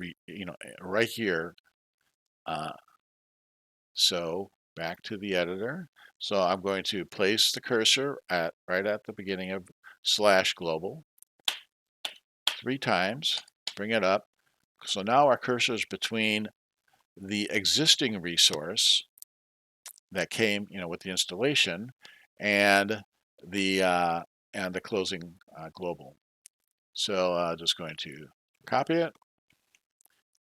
right here. So back to the editor. So I'm going to place the cursor right at the beginning of slash global 3 times, bring it up. So now our cursor is between the existing resource that came, with the installation and the closing global. So just going to copy it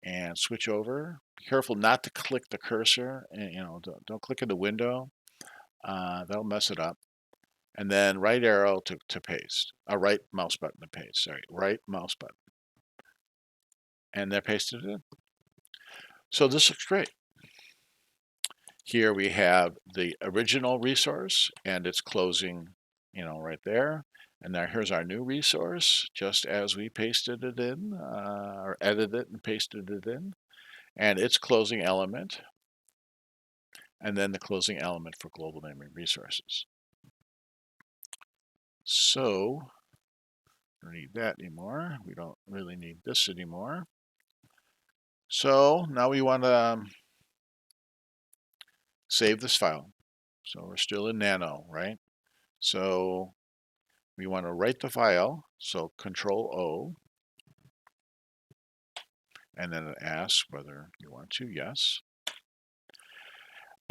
and switch over. Be careful not to click the cursor, and don't click in the window. That'll mess it up. And then right arrow to paste. Right mouse button to paste. Sorry, right mouse button. And they're pasted it in. So this looks great. Here we have the original resource and it's closing, right there. And now here's our new resource, just as we pasted it in, or edited it and pasted it in. And its closing element, and then the closing element for global naming resources. So, we don't need that anymore. We don't really need this anymore. So now we want to save this file. So we're still in Nano, right? So we want to write the file. So Control O, and then it asks whether you want to, yes.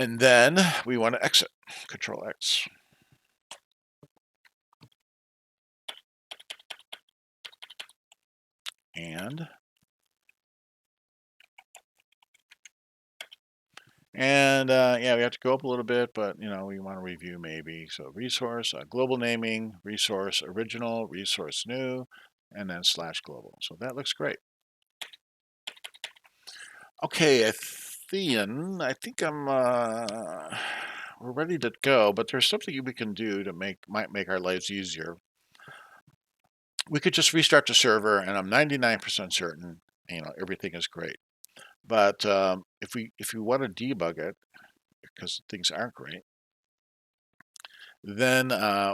And then we want to exit, Control X. Yeah, we have to go up a little bit, but we want to review maybe. So resource, global naming, resource original, resource new, and then /global. So that looks great. Okay, I think we're ready to go, but there's something we can do to might make our lives easier. We could just restart the server, and I'm 99% certain, everything is great. But if we want to debug it, because things aren't great, then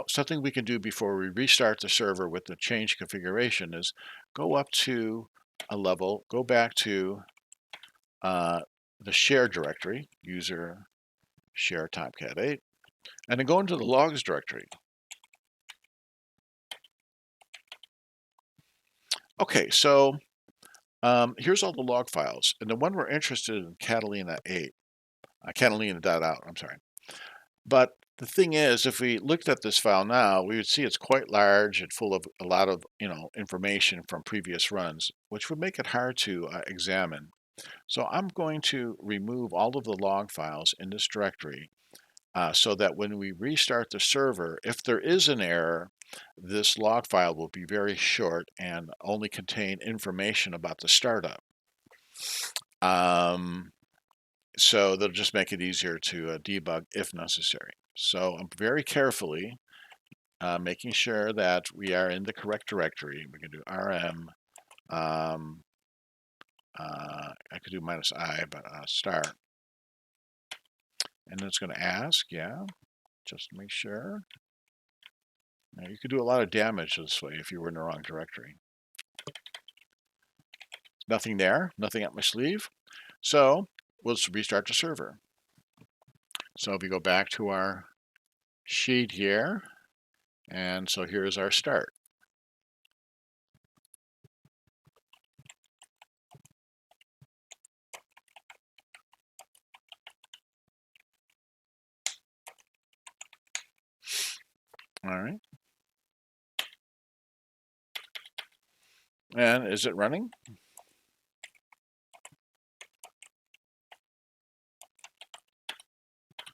something we can do before we restart the server with the change configuration is go up to a level, go back to the share directory, user share Tomcat 8, and then go into the logs directory. Okay, so here's all the log files, and the one we're interested in, Catalina 8, Catalina.out, I'm sorry. But the thing is, if we looked at this file now, we would see it's quite large and full of a lot of information from previous runs, which would make it hard to examine. So I'm going to remove all of the log files in this directory so that when we restart the server, if there is an error, this log file will be very short and only contain information about the startup. So they'll just make it easier to debug if necessary. So I'm very carefully making sure that we are in the correct directory. We can do rm. I could do -i, but star. And it's going to ask, yeah, just to make sure. Now, you could do a lot of damage this way if you were in the wrong directory. Nothing there, nothing up my sleeve. So let's restart the server. So if we go back to our sheet here, and so here's our start. All right. And is it running?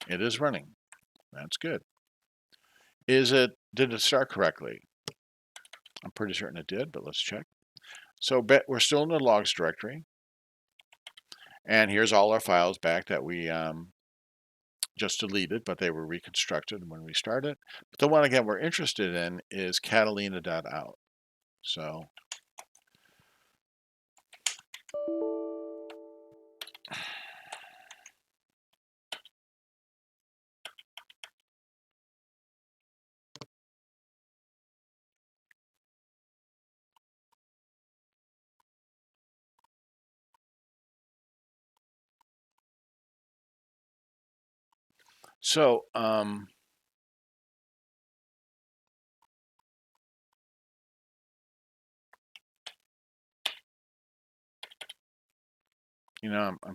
It is running. That's good. Did it start correctly? I'm pretty certain it did, but let's check. So we're still in the logs directory. And here's all our files back that we just deleted, but they were reconstructed when we started. But the one, again, we're interested in is Catalina.out. So So, I'm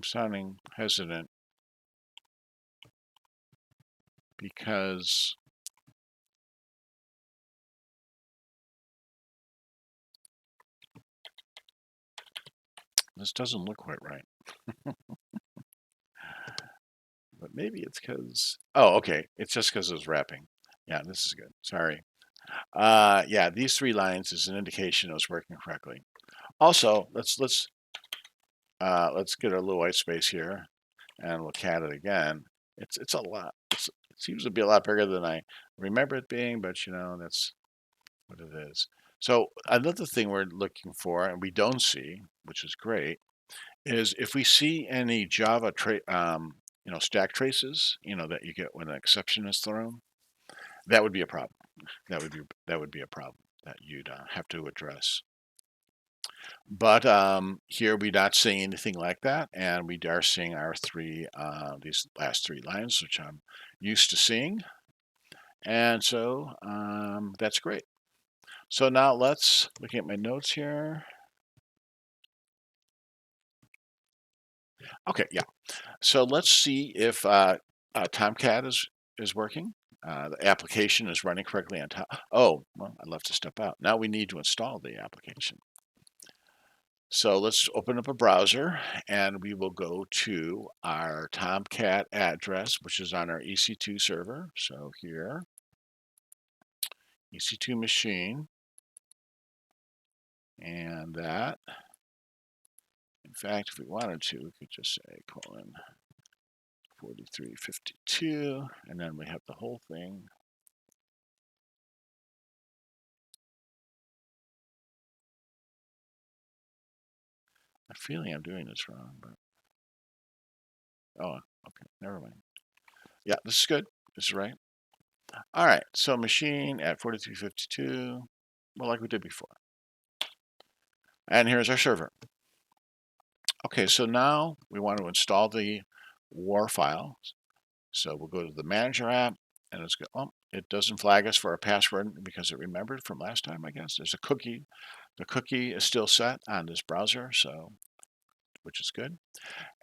sounding hesitant because this doesn't look quite right. But maybe it's because, oh, okay. It's just because it was wrapping. Yeah, this is good. Sorry. Yeah, these 3 lines is an indication it was working correctly. Also, let's get a little white space here, and we'll cat it again. It's a lot. It seems to be a lot bigger than I remember it being, but that's what it is. So another thing we're looking for, and we don't see, which is great, is if we see any Java stack traces, that you get when an exception is thrown, that would be a problem. That would be a problem that you'd have to address. But here we're not seeing anything like that, and we are seeing our these last 3 lines, which I'm used to seeing, and so that's great. So now let's look at my notes here. Okay, yeah. So let's see if Tomcat is working. The application is running correctly on top. Oh, well, I left a step out. Now we need to install the application. So let's open up a browser and we will go to our Tomcat address, which is on our EC2 server. So here, EC2 machine, and that. In fact, if we wanted to, we could just say colon 4352, and then we have the whole thing. I'm feeling I'm doing this wrong, but oh, okay, never mind. Yeah, this is good. This is right. All right, so machine at 4352, well, like we did before. And here's our server. Okay, so now we want to install the WAR file. So we'll go to the manager app, and it's good. Oh, it doesn't flag us for a password because it remembered from last time, I guess. There's a cookie. The cookie is still set on this browser, so which is good.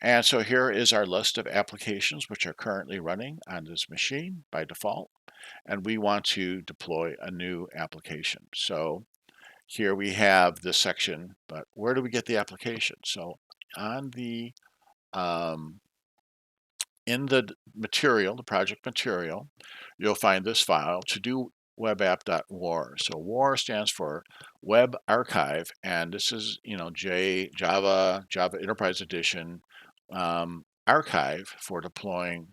And so here is our list of applications which are currently running on this machine by default. And we want to deploy a new application. So here we have this section, but where do we get the application? So on the in the material, the project material, you'll find this file, to do webapp.war. So WAR stands for Web Archive, and this is, Java Enterprise Edition archive for deploying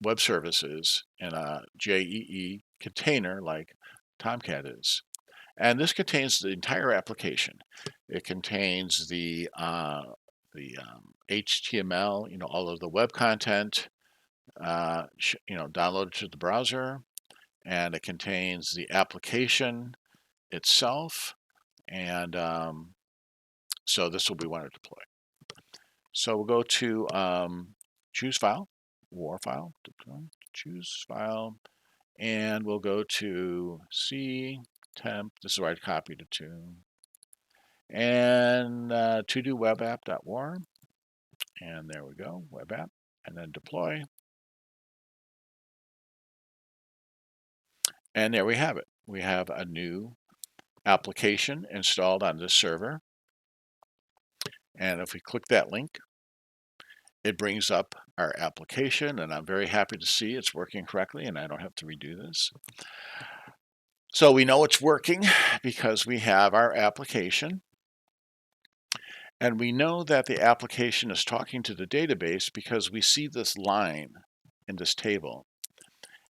web services in a JEE container like Tomcat is. And this contains the entire application. It contains the HTML, all of the web content, downloaded to the browser, and it contains the application itself, and so this will be one to deploy. So we'll go to choose file, WAR file, choose file, and we'll go to C temp. This is where I copied it to, and to do webapp.war, and there we go, web app, and then deploy. And there we have it. We have a new application installed on this server. And if we click that link, it brings up our application, and I'm very happy to see it's working correctly and I don't have to redo this. So we know it's working because we have our application, and we know that the application is talking to the database because we see this line in this table.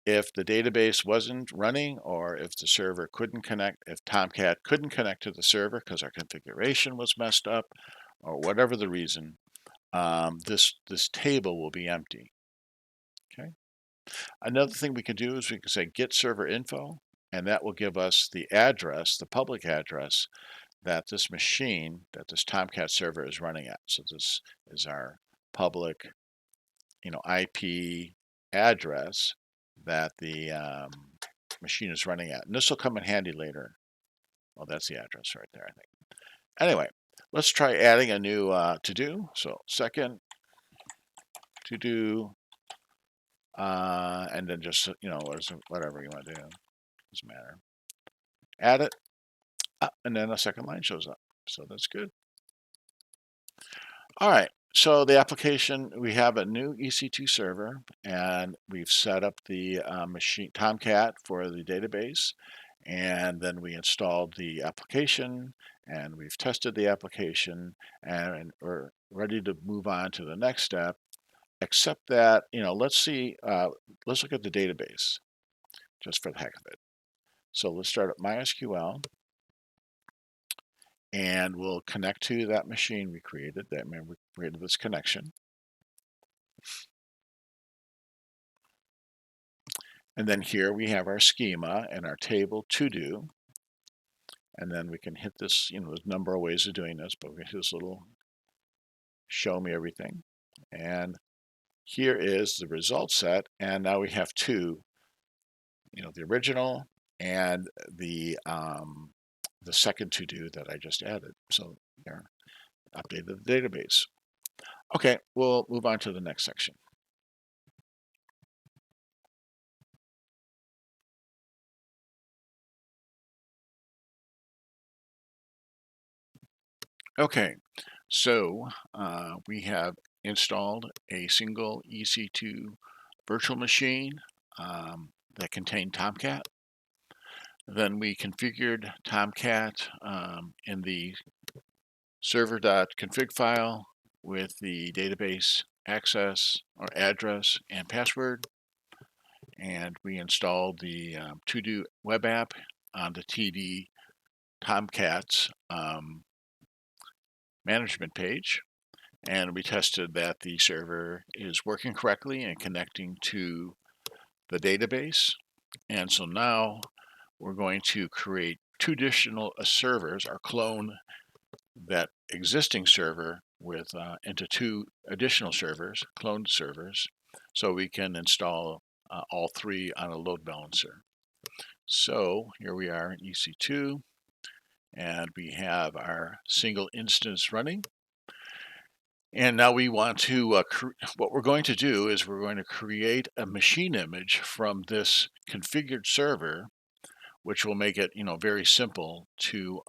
If the database wasn't running, or if the server couldn't connect, if Tomcat couldn't connect to the server because our configuration was messed up, or whatever the reason, this table will be empty. Okay. Another thing we can do is we can say get server info, and that will give us the address, the public address that this machine, that this Tomcat server is running at. So this is our public, IP address that the machine is running at. And this will come in handy later. Well, that's the address right there, I think. Anyway, let's try adding a new to-do. So second to-do, and then just, whatever you want to do. Doesn't matter. Add it, and then a second line shows up. So that's good. All right. So the application, we have a new EC2 server, and we've set up the machine Tomcat for the database, and then we installed the application, and we've tested the application, and we're ready to move on to the next step. Except that, let's look at the database just for the heck of it. So let's start up MySQL, and we'll connect to that machine we created. We created this connection. And then here we have our schema and our table to do. And then we can hit this, there's a number of ways of doing this, but we hit this little show me everything. And here is the result set. And now we have two, the original and the second to do that I just added. So here, updated the database. Okay, we'll move on to the next section. Okay, so we have installed a single EC2 virtual machine that contained Tomcat. Then we configured Tomcat in the server.config file with the database access or address and password. And we installed the to-do web app on the TD Tomcat's management page. And we tested that the server is working correctly and connecting to the database. And so now we're going to create two additional servers, or clone that existing server with into two additional servers, cloned servers, so we can install all three on a load balancer. So here we are in EC2, and we have our single instance running. And now we want to, what we're going to do is we're going to create a machine image from this configured server, which will make it, very simple to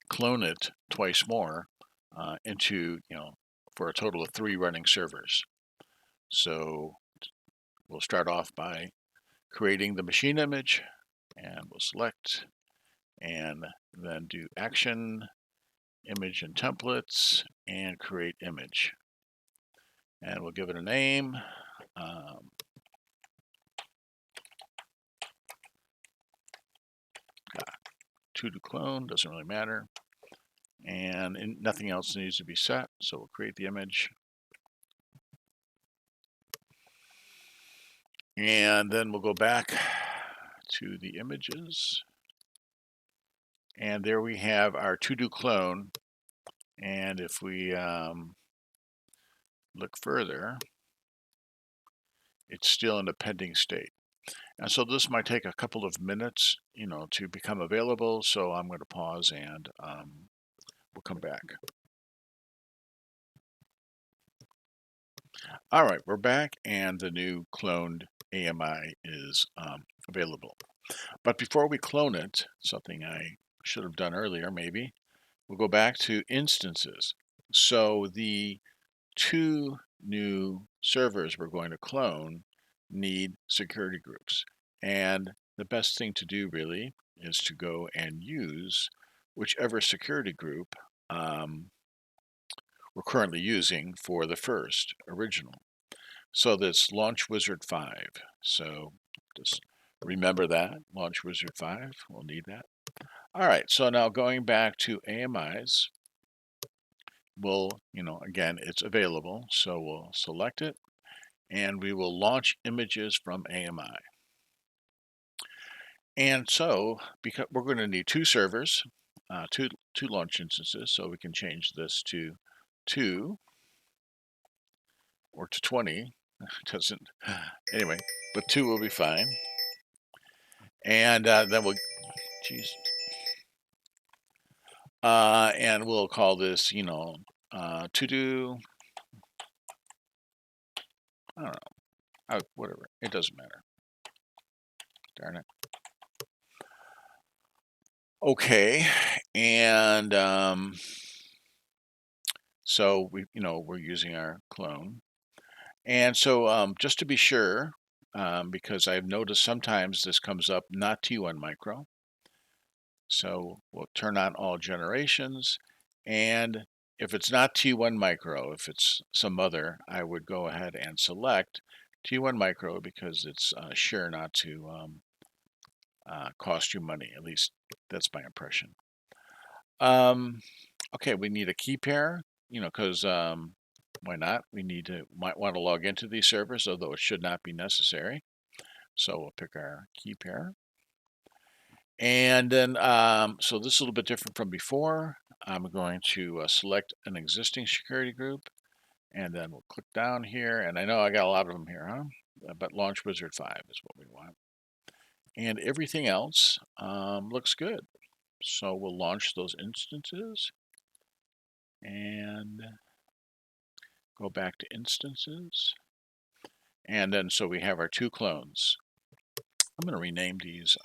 clone it twice more into, for a total of 3 running servers. So we'll start off by creating the machine image, and we'll select and then do action, image and templates, and create image. And we'll give it a name. To clone, doesn't really matter. And nothing else needs to be set, so we'll create the image. And then we'll go back to the images. And there we have our to-do clone. And if we look further, it's still in a pending state. And so this might take a couple of minutes, to become available. So I'm going to pause and we'll come back. All right, we're back, and the new cloned AMI is available. But before we clone it, something I should have done earlier maybe, we'll go back to instances. So the 2 new servers we're going to clone need security groups. And the best thing to do really is to go and use whichever security group we're currently using for the first original. So that's Launch Wizard 5. So just remember that, Launch Wizard 5, we'll need that. All right, so now going back to AMIs, we'll, again, it's available, so we'll select it, and we will launch images from AMI. And so, because we're going to need 2 servers, two launch instances, so we can change this to 2 or to 20. Doesn't, anyway, but 2 will be fine. And then we'll, geez, and we'll call this, to do, I don't know, whatever, it doesn't matter. Darn it. Okay, and so we're using our clone, and so just to be sure, because I've noticed sometimes this comes up not T1 micro, so we'll turn on all generations, and if it's not T1 micro, if it's some other, I would go ahead and select T1 micro because it's sure not to cost you money. At least that's my impression. Okay, we need a key pair, because why not? We might want to log into these servers, although it should not be necessary. So we'll pick our key pair. And then, so this is a little bit different from before. I'm going to select an existing security group, and then we'll click down here. And I know I got a lot of them here, but Launch Wizard 5 is what we want. And everything else looks good. So we'll launch those instances. And go back to instances. And then so we have our two clones. I'm going to rename these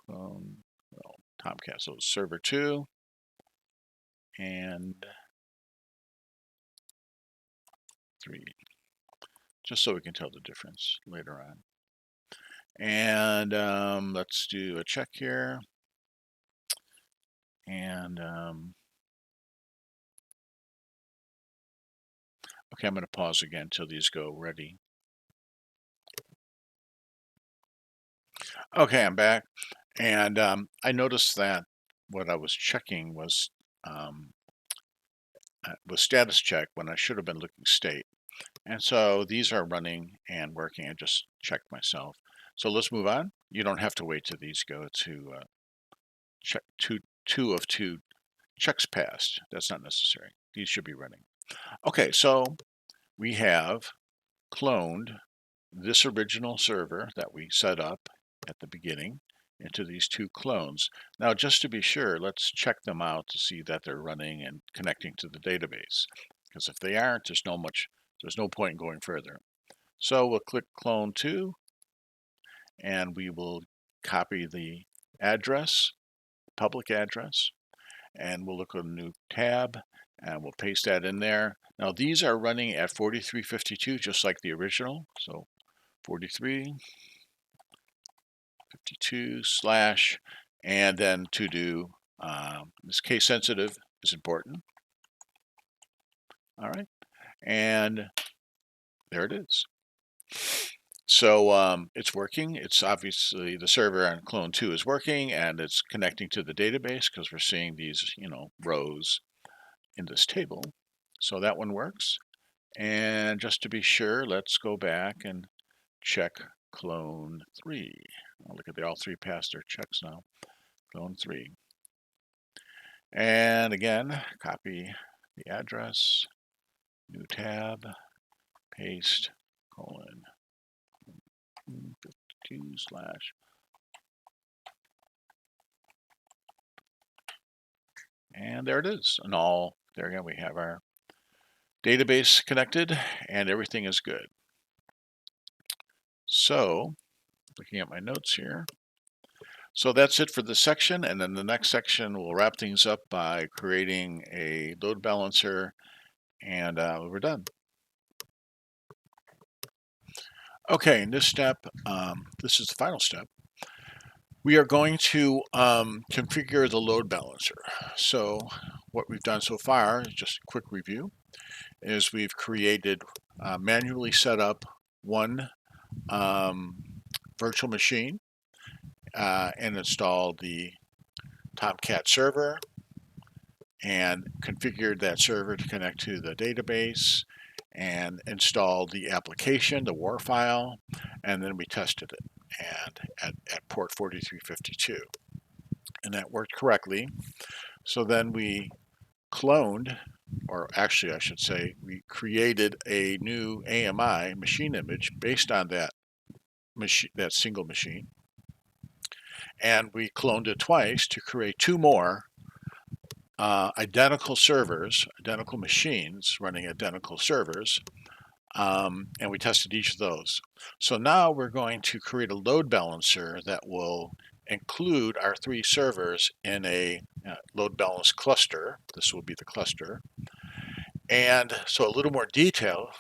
clone, well, Tomcat. So server 2 and 3, just so we can tell the difference later on. And let's do a check here. And okay, I'm going to pause again until these go ready. Okay, I'm back. And I noticed that what I was checking was status check when I should have been looking state. And so these are running and working. I just checked myself. So let's move on. You don't have to wait till these go to check two of two checks passed. That's not necessary. These should be running. Okay, so we have cloned this original server that we set up at the beginning into these two clones. Now, just to be sure, let's check them out to see that they're running and connecting to the database. Because if they aren't, there's no point in going further. So we'll click clone 2, and we will copy the address, public address, and we'll look at a new tab, and we'll paste that in there. Now these are running at 4352, just like the original. So 4352 slash, and then to do this case sensitive is important. All right, and there it is. So it's working. It's obviously the server on clone 2 is working, and it's connecting to the database because we're seeing these, rows in this table. So that one works. And just to be sure, let's go back and check clone 3. I'll look at all 3 passed their checks now. Clone 3. And again, copy the address, new tab, paste, colon, 52 slash. And there it is. And there again, we have our database connected and everything is good. So, looking at my notes here. So that's it for this section, and then the next section we'll wrap things up by creating a load balancer, and we're done. Okay, in this step, this is the final step. We are going to configure the load balancer. So what we've done so far, just a quick review, is we've created, manually set up one virtual machine and installed the Tomcat server and configured that server to connect to the database and installed the application, the WAR file, and then we tested it and at port 4352. And that worked correctly. So then we cloned, or actually I should say, we created a new AMI machine image based on that single machine. And we cloned it twice to create 2 more identical servers, identical machines running identical servers, and we tested each of those. So now we're going to create a load balancer that will include our 3 servers in a load balanced cluster. This will be the cluster. And so a little more detail,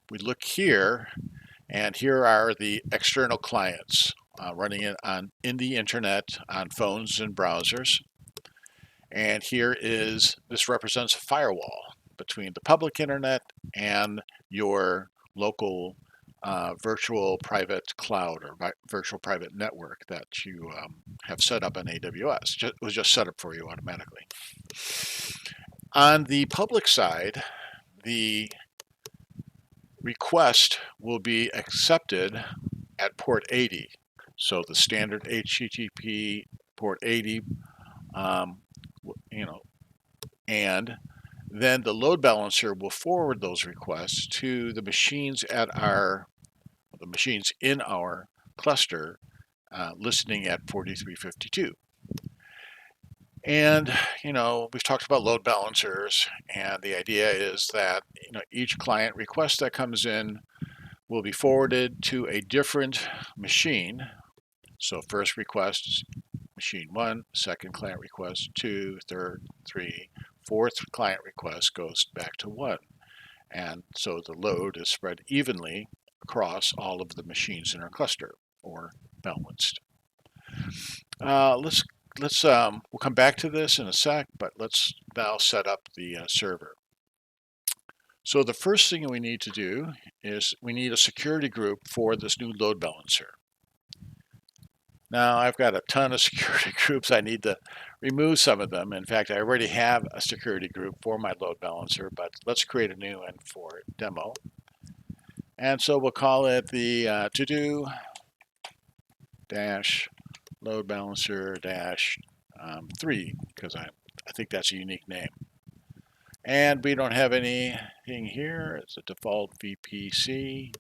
we look here, and here are the external clients running it in the internet on phones and browsers. And this represents a firewall between the public internet and your local virtual private cloud or virtual private network that you have set up on AWS. It was just set up for you automatically. On the public side, the request will be accepted at port 80. So the standard HTTP port 80, and then the load balancer will forward those requests to the machines in our cluster listening at 4352. And, we've talked about load balancers, and the idea is that, each client request that comes in will be forwarded to a different machine. So first request, machine 1, second client request 2, third, 3, fourth client request goes back to 1. And so the load is spread evenly across all of the machines in our cluster, or balanced. We'll come back to this in a sec, but let's now set up the server. So the first thing we need to do is we need a security group for this new load balancer. Now I've got a ton of security groups. I need to remove some of them. In fact, I already have a security group for my load balancer, but let's create a new one for demo. And so we'll call it the to-do dash load balancer dash 3, because I think that's a unique name. And we don't have anything here. It's a default VPC.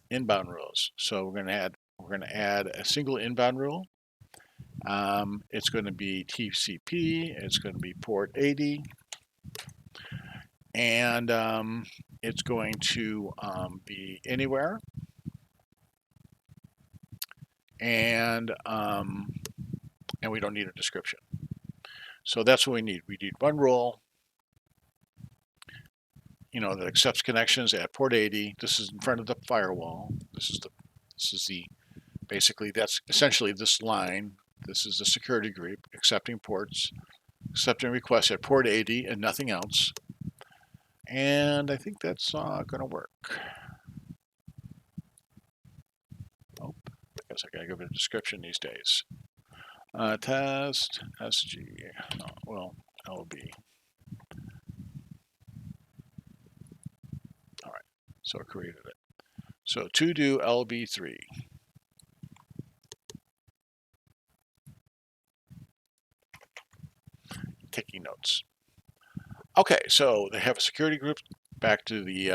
Inbound rules. So we're going to add a single inbound rule. It's going to be TCP. It's going to be port 80, and it's going to be anywhere. And we don't need a description. So that's what we need. We need one rule, that accepts connections at port 80. This is in front of the firewall. Basically that's essentially this line. This is the security group accepting ports, accepting requests at port 80 and nothing else. And I think that's going to work. Oh, I guess I gotta give it a description these days. Test SG, LB. All right, so I created it. So to do LB3. Taking notes. Okay, so they have a security group back to the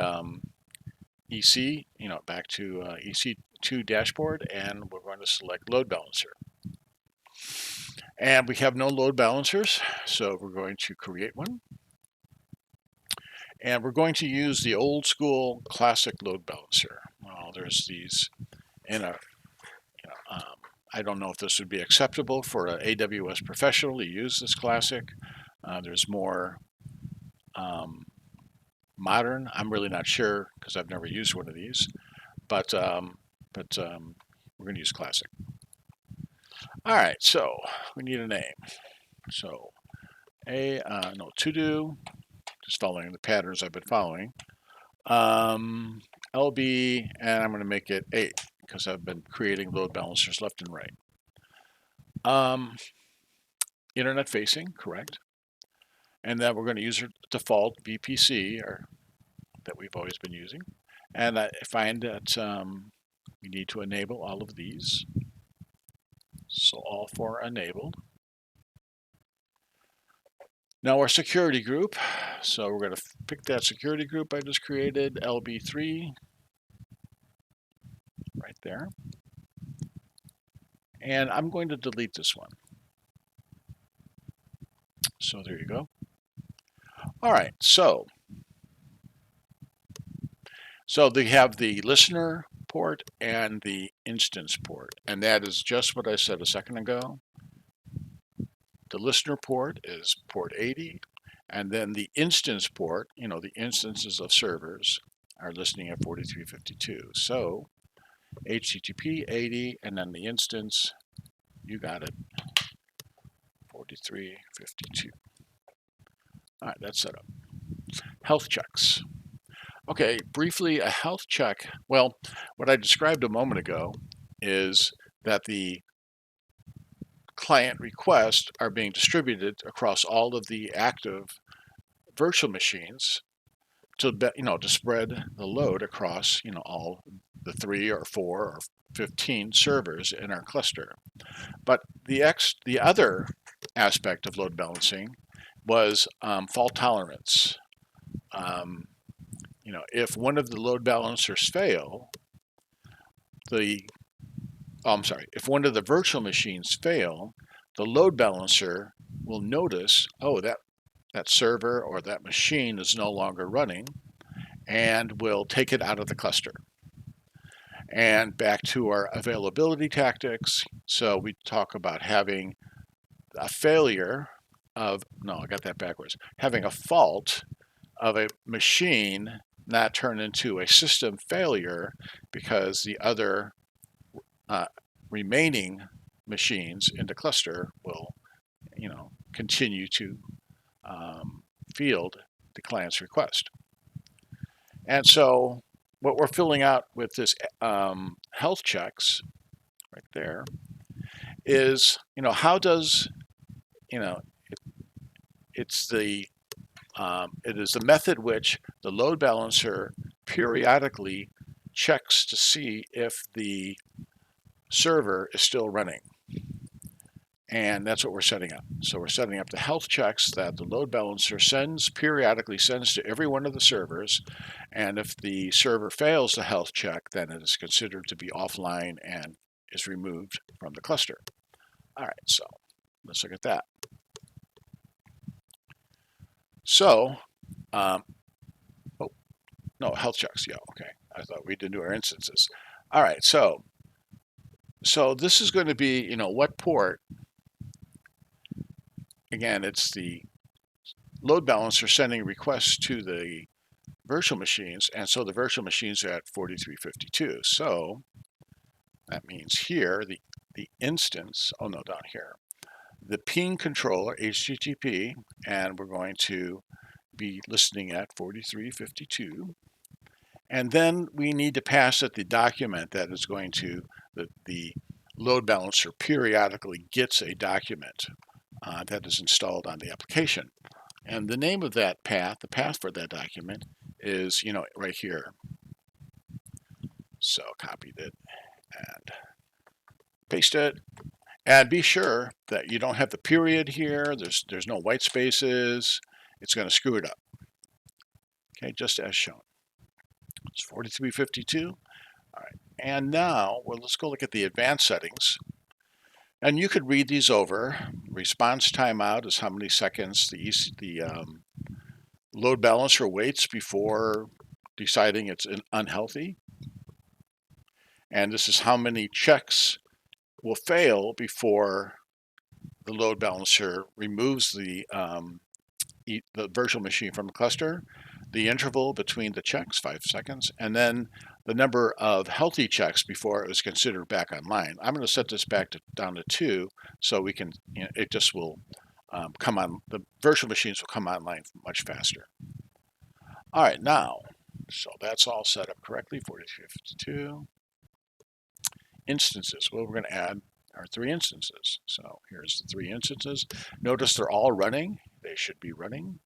EC, back to EC2 dashboard, and we're going to select load balancer. And we have no load balancers, so we're going to create one. And we're going to use the old school classic load balancer. Well, there's these in a, I don't know if this would be acceptable for an AWS professional to use this classic. There's more modern. I'm really not sure because I've never used one of these, but we're going to use classic. All right, so we need a name. So to do, just following the patterns I've been following. LB, and I'm going to make it 8 because I've been creating load balancers left and right. Internet facing, correct. And then we're going to use our default VPC that we've always been using. And I find that we need to enable all of these. So all 4 are enabled. Now our security group. So we're going to pick that security group I just created, LB3, right there. And I'm going to delete this one. So there you go. All right, so they have the listener port and the instance port, and that is just what I said a second ago. The listener port is port 80, and then the instance port, the instances of servers are listening at 4352. So HTTP 80, and then the instance, you got it, 4352. All right, that's set up. Health checks. Okay, briefly, a health check. Well, what I described a moment ago is that the client requests are being distributed across all of the active virtual machines to spread the load across all the 3 or 4 or 15 servers in our cluster. But the other aspect of load balancing was fault tolerance. If one of the load balancers fail, the I'm sorry, if one of the virtual machines fail, the load balancer will notice, oh, that server or that machine is no longer running, and will take it out of the cluster. And back to our availability tactics. So we talk about having a failure of, no, I got that backwards, having a fault of a machine not turn into a system failure because the other uh, remaining machines in the cluster will, continue to field the client's request. And so what we're filling out with this health checks right there is, how does, you know, it, it's the it is the method which the load balancer periodically checks to see if the server is still running. And that's what we're setting up. So we're setting up the health checks that the load balancer periodically sends to every one of the servers. And if the server fails the health check, then it is considered to be offline and is removed from the cluster. All right, so let's look at that. So, oh, no, health checks, yeah, okay. I thought we didn't do our instances. All right, so this is going to be, what port. Again, it's the load balancer sending requests to the virtual machines, and so the virtual machines are at 4352. So that means here, the instance, oh no, down here, the ping controller, HTTP, and we're going to be listening at 4352. And then we need to pass it the document that is going to, the load balancer periodically gets a document that is installed on the application. And the name of that path, the path for that document is, right here. So copied it and paste it. And be sure that you don't have the period here. There's no white spaces. It's going to screw it up. Okay, just as shown. It's 4352. All right, and now, well, let's go look at the advanced settings. And you could read these over. Response timeout is how many seconds the load balancer waits before deciding it's unhealthy. And this is how many checks will fail before the load balancer removes the virtual machine from the cluster. The interval between the checks, 5 seconds, and then the number of healthy checks before it was considered back online. I'm going to set this back down to 2 so we can, it just will come on, the virtual machines will come online much faster. All right, now, so that's all set up correctly, 4352. Instances, well, we're going to add our 3 instances. So here's the 3 instances. Notice they're all running. They should be running.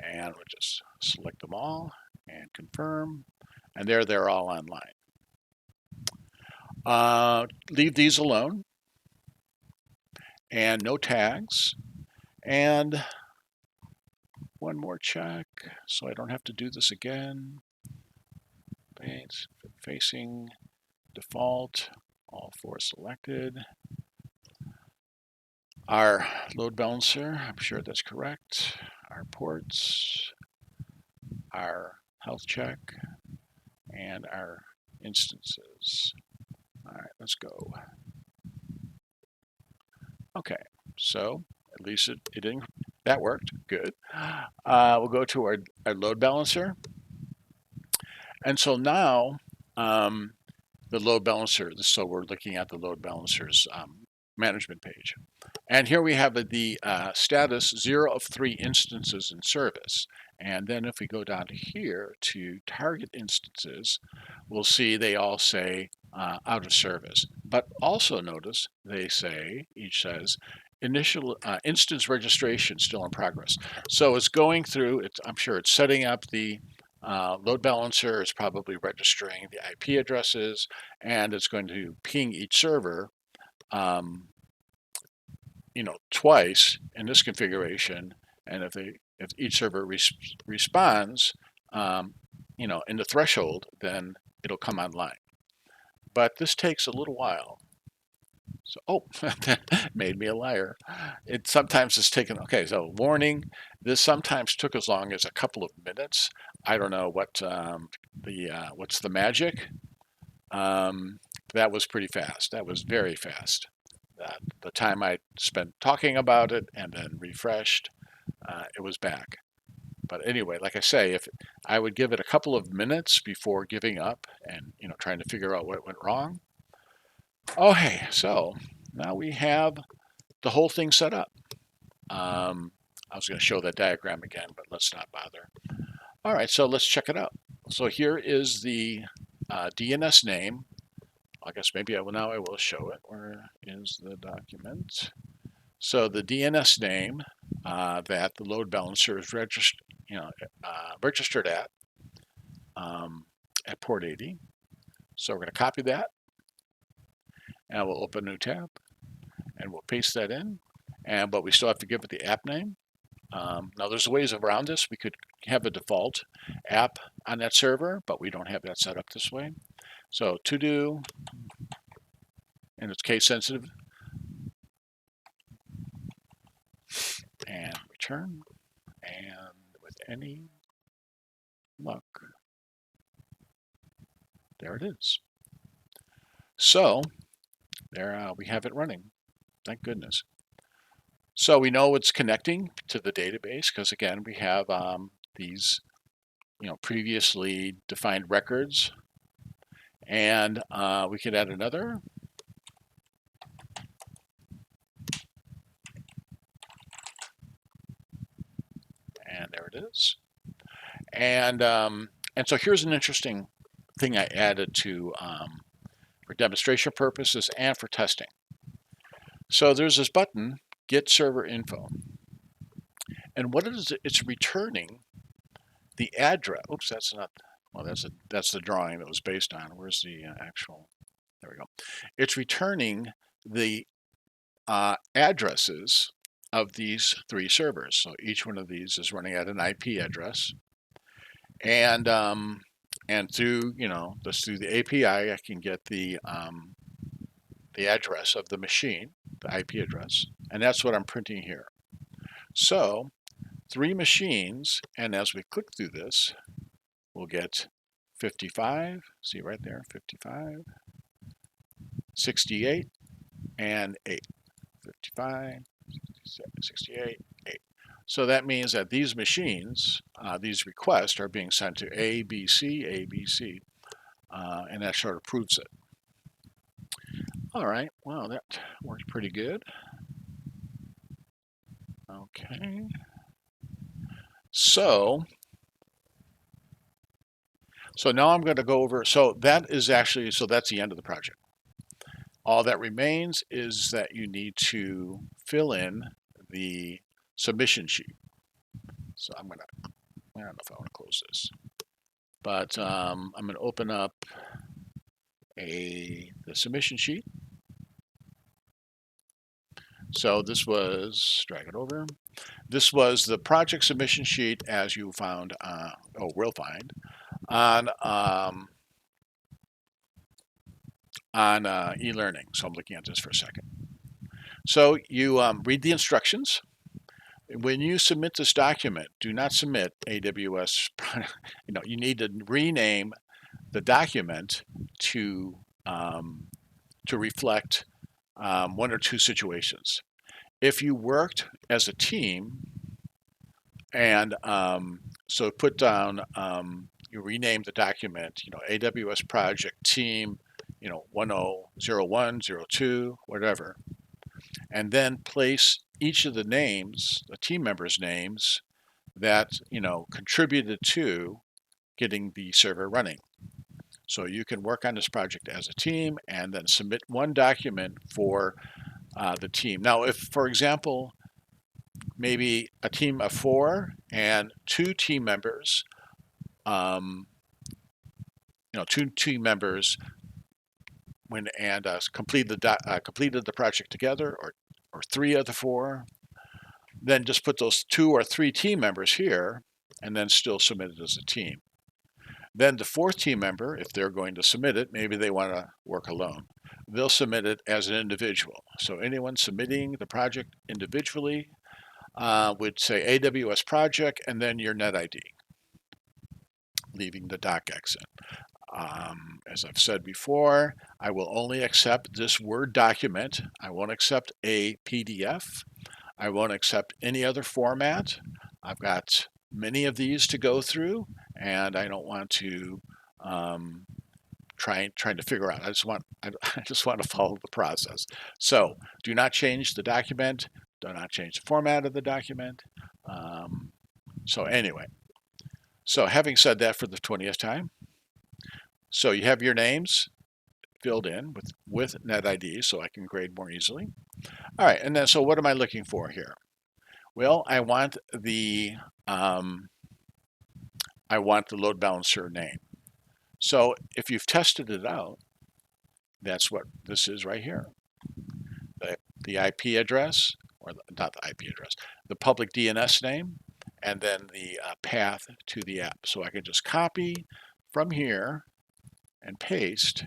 And we'll just select them all and confirm. And there they're all online. Leave these alone. And no tags. And one more check so I don't have to do this again. Facing default, all 4 selected. Our load balancer, I'm sure that's correct. Our ports, our health check, and our instances. All right, let's go. Okay, so at least it didn't, that worked, good. We'll go to our load balancer. And so now the load balancer, so we're looking at the load balancer's management page. And here we have the status 0 of 3 instances in service. And then if we go down to here to target instances, we'll see they all say out of service. But also notice they say, each says, initial instance registration still in progress. So it's going through, I'm sure it's setting up the load balancer, is probably registering the IP addresses, and it's going to ping each server twice in this configuration, and if each server responds, in the threshold, then it'll come online. But this takes a little while, So, oh, that made me a liar. It sometimes is taken, okay, so warning, this sometimes took as long as a couple of minutes. I don't know what what's the magic. Um, that was pretty fast. That was very fast. The time I spent talking about it and then refreshed, it was back. But anyway, like I say, if I would give it a couple of minutes before giving up and trying to figure out what went wrong. Okay, so now we have the whole thing set up. I was going to show that diagram again, but let's not bother. All right, so let's check it out. So here is the DNS name. I guess maybe now I will show it. Where is the document? So the DNS name that the load balancer is registered at port 80. So we're going to copy that, and we'll open a new tab, and we'll paste that in. But we still have to give it the app name. Now there's ways around this. We could have a default app on that server, but we don't have that set up this way. So to do, and it's case sensitive, and return, and with any luck, there it is. So there we have it running. Thank goodness. So we know it's connecting to the database because again we have these previously defined records, and we could add another. And there it is. And so here's an interesting thing I added to for demonstration purposes and for testing. So there's this button, Get Server Info. And what it is, it's returning the address. Oops, that's not, well, that's the drawing that was based on. Where's the actual, there we go. It's returning the addresses of these 3 servers. So each one of these is running at an IP address. And through through the API, I can get the address of the machine, the IP address, and that's what I'm printing here. So 3 machines, and as we click through this, we'll get 55. See right there, 55, 68, and 8. 55, 68, 8. So that means that these machines, these requests are being sent to ABC, ABC, and that sort of proves it. All right, well, that worked pretty good. Okay. So now I'm going to go over, so that is actually, so that's the end of the project. All that remains is that you need to fill in the submission sheet. So I don't know if I want to close this, but I'm going to open up the submission sheet. So this was, drag it over. This was the project submission sheet as you found, will find on e-learning. So I'm looking at this for a second. So you read the instructions. When you submit this document, do not submit AWS. You need to rename the document to reflect 1 or 2 situations. If you worked as a team, and so put down, you rename the document, AWS project team, 1001, 02, whatever, and then place each of the names, the team members' names that contributed to getting the server running. So you can work on this project as a team and then submit 1 document for the team. Now, if, for example, maybe a team of 4 and 2 team members, 2 team members completed the project together, or 3 of the 4, then just put those 2 or 3 team members here, and then still submit it as a team. Then the 4th team member, if they're going to submit it, maybe they want to work alone. they'll submit it as an individual. So anyone submitting the project individually would say AWS project and then your NetID, leaving the docx in. As I've said before, I will only accept this Word document. I won't accept a PDF. I won't accept any other format. I've got many of these to go through, and I don't want to trying to figure out. I just want to follow the process. So do not change the document. Do not change the format of the document. So anyway, so having said that for the 20th time, so you have your names filled in with NetID, so I can grade more easily. All right, and then so what am I looking for here? Well, I want the load balancer name. So if you've tested it out, that's what this is right here. The IP address, or not the IP address, the public DNS name, and then the path to the app. So I can just copy from here and paste,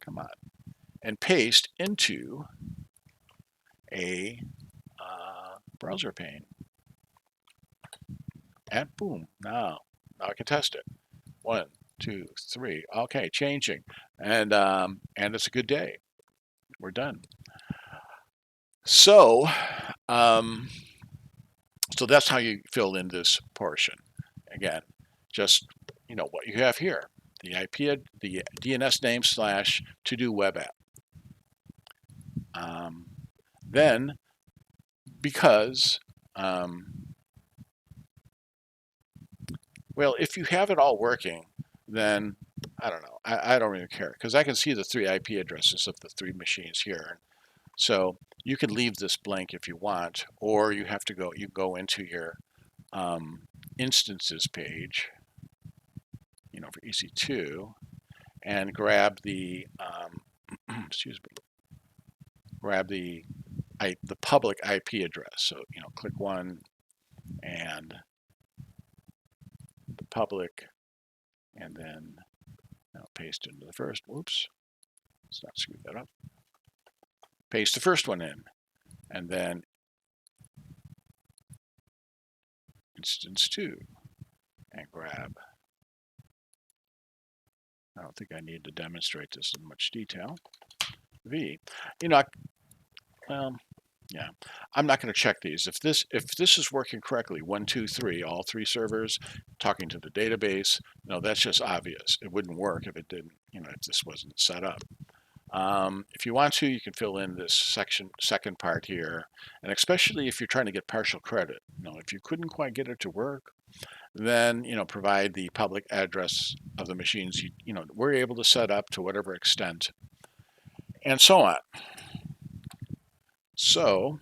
come on, and paste into a browser pane. And boom, now I can test it. 1, 2, 3. Okay, changing, and it's a good day. We're done. So, so that's how you fill in this portion. Again, just what you have here: the IP, the DNS name / to do web app. Then, because well, if you have it all working, then I don't know. I don't really care because I can see the 3 IP addresses of the 3 machines here. So you can leave this blank if you want, or you have to go. You go into your instances page, for EC2, and grab the excuse me, grab the public IP address. So click one and the public, and then paste into the first. Whoops, let's not screw that up. Paste the first one in, and then instance 2, and grab. I don't think I need to demonstrate this in much detail. V. Well, yeah, I'm not going to check these. If this is working correctly, 1, 2, 3, all 3 servers talking to the database, that's just obvious. It wouldn't work if it didn't, if this wasn't set up. If you want to, you can fill in this second part here, and especially if you're trying to get partial credit. If you couldn't quite get it to work, then provide the public address of the machines we're able to set up to whatever extent, and so on. So,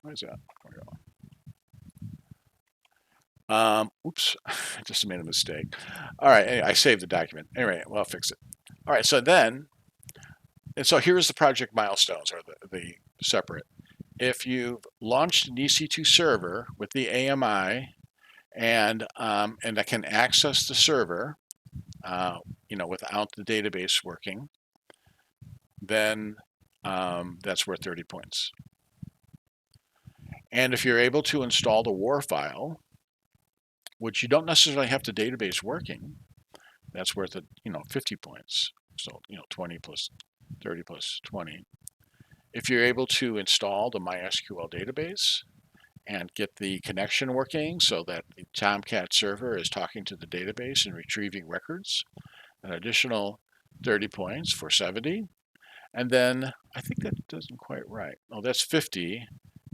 what is that? Oops, I just made a mistake. All right, anyway, I saved the document. Anyway, well, I'll fix it. All right, so then, and so here's the project milestones, or the separate. If you've launched an EC2 server with the AMI, and I can access the server, without the database working, then that's worth 30 points. And if you're able to install the WAR file, which you don't necessarily have the database working, that's worth 50 points. So 20 plus 30 plus 20. If you're able to install the MySQL database and get the connection working so that the Tomcat server is talking to the database and retrieving records, an additional 30 points for 70. And then I think that doesn't quite right. Oh, that's 50,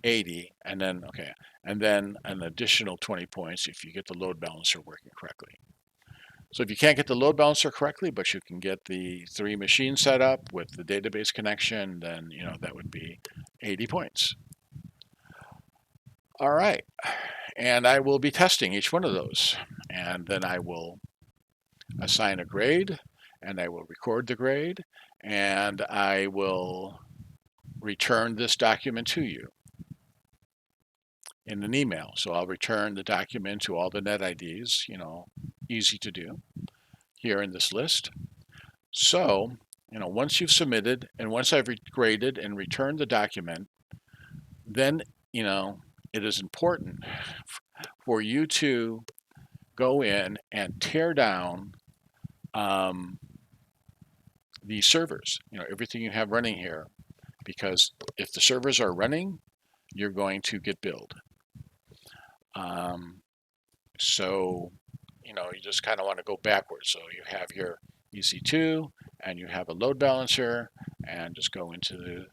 80, and then, okay. And then an additional 20 points if you get the load balancer working correctly. So if you can't get the load balancer correctly, but you can get the 3 machines set up with the database connection, then that would be 80 points. All right, and I will be testing each one of those, and then I will assign a grade, and I will record the grade, and I will return this document to you in an email. So I'll return the document to all the NetIDs, easy to do here in this list. So once you've submitted and once I've graded and returned the document, then, it is important for you to go in and tear down um, the servers, everything you have running here, because if the servers are running, you're going to get billed. Um, so, you just kind of want to go backwards. So you have your EC2 and you have a load balancer, and just go into the,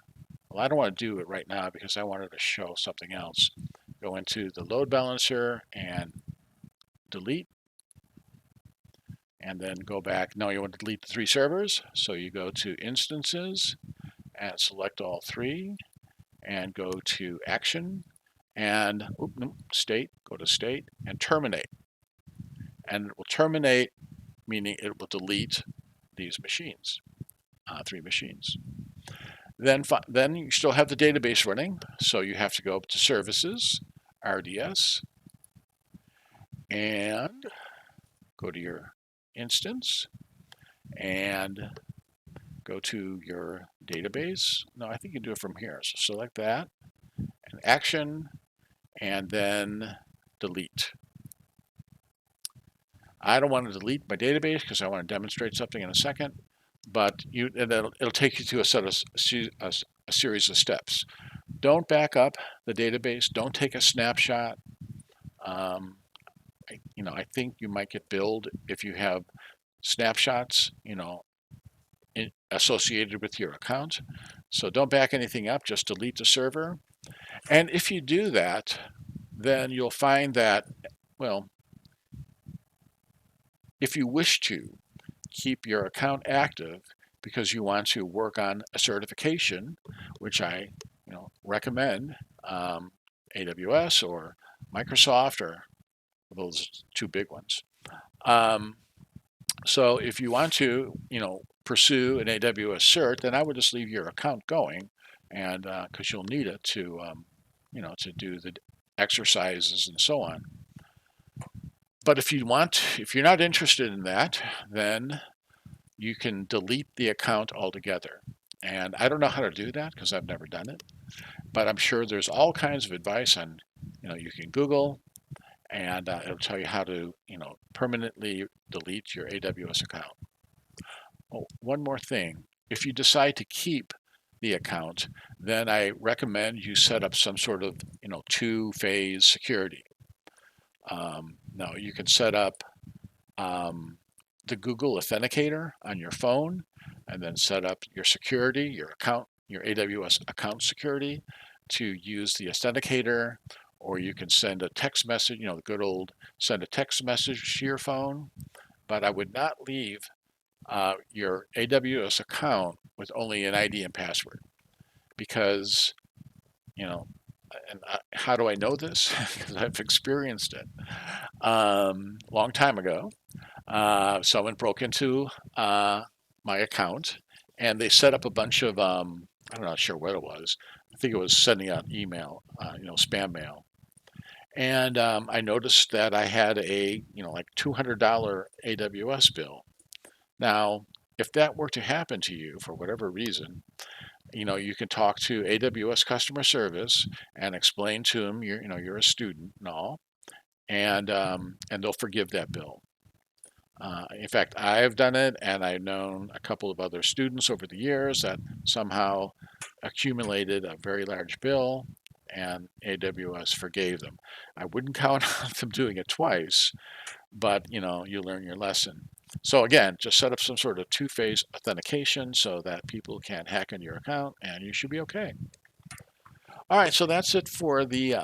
well, I don't want to do it right now because I wanted to show something else. Go into the load balancer and delete, and then go back. No, you want to delete the 3 servers. So you go to instances and select all 3 and go to action and state, go to state and terminate. And it will terminate, meaning it will delete these machines, 3 machines. Then you still have the database running, so you have to go up to services, RDS, and go to your instance and go to your database. No, I think you do it from here. So select that and action and then delete. I don't want to delete my database because I want to demonstrate something in a second, but it'll take you to a series of steps. Don't back up the database. Don't take a snapshot. I think you might get billed if you have snapshots, associated with your account. So don't back anything up. Just delete the server. And if you do that, then you'll find that, well, if you wish to keep your account active because you want to work on a certification, which I recommend, AWS or Microsoft or those 2 big ones. So if you want to, pursue an AWS cert, then I would just leave your account going, and because you'll need it to, to do the exercises and so on. But if you're not interested in that, then you can delete the account altogether. And I don't know how to do that because I've never done it, but I'm sure there's all kinds of advice on, you can Google, and it'll tell you how to, permanently delete your AWS account. Oh, one more thing. If you decide to keep the account, then I recommend you set up some sort of, 2-phase security. Now you can set up the Google Authenticator on your phone, and then set up your security, your account, your AWS account security to use the Authenticator, or you can send a text message, the good old send a text message to your phone. But I would not leave your AWS account with only an ID and password, because, and how do I know this? Because I've experienced it. Long time ago, someone broke into my account, and they set up a bunch of, I'm not sure what it was. I think it was sending out email, spam mail. And I noticed that I had a, like $200 AWS bill. Now, if that were to happen to you for whatever reason, you can talk to AWS customer service and explain to them you're a student and all, and they'll forgive that bill. In fact, I've done it, and I've known a couple of other students over the years that somehow accumulated a very large bill, and AWS forgave them. I wouldn't count on them doing it twice, but you learn your lesson. So again, just set up some sort of 2-phase authentication so that people can't hack into your account, and you should be okay. All right, so that's it for the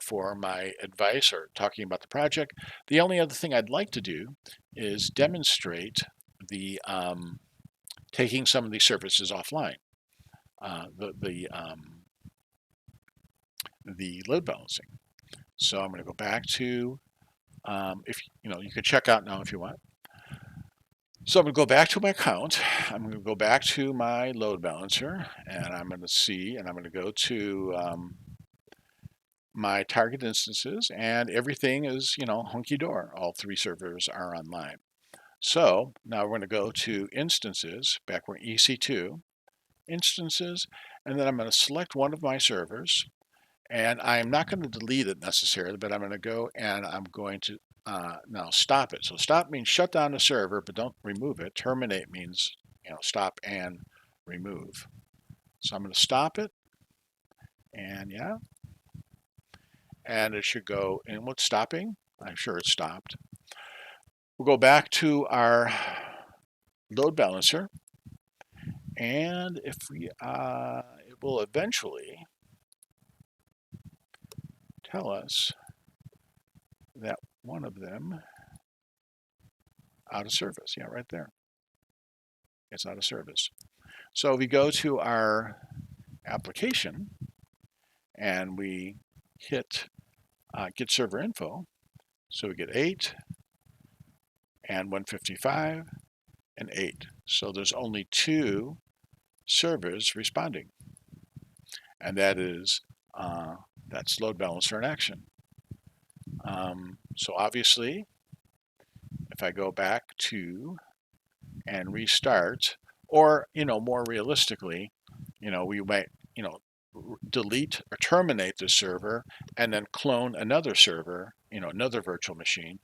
for my advice or talking about the project. The only other thing I'd like to do is demonstrate the taking some of these services offline. The load balancing. So I'm going to go back to if you can check out now if you want. So I'm going to go back to my account. I'm going to go back to my load balancer, and I'm going to see, and I'm going to go to my target instances, and everything is hunky-dory. All 3 servers are online. So now we're going to go to instances, back where EC2, instances, and then I'm going to select one of my servers, and I'm not going to delete it necessarily, but I'm going to go and I'm going to now stop it. So stop means shut down the server, but don't remove it. Terminate means stop and remove. So I'm going to stop it, and yeah, and it should go. And what's stopping? I'm sure it's stopped. We'll go back to our load balancer, and if we, it will eventually tell us that one of them out of service. Yeah, right there. It's out of service. So we go to our application and we hit get server info. So we get 8 and 155 and 8. So there's only 2 servers responding, and that's load balancer in action. So obviously, if I go back to and restart, or more realistically, we might delete or terminate the server and then clone another server, another virtual machine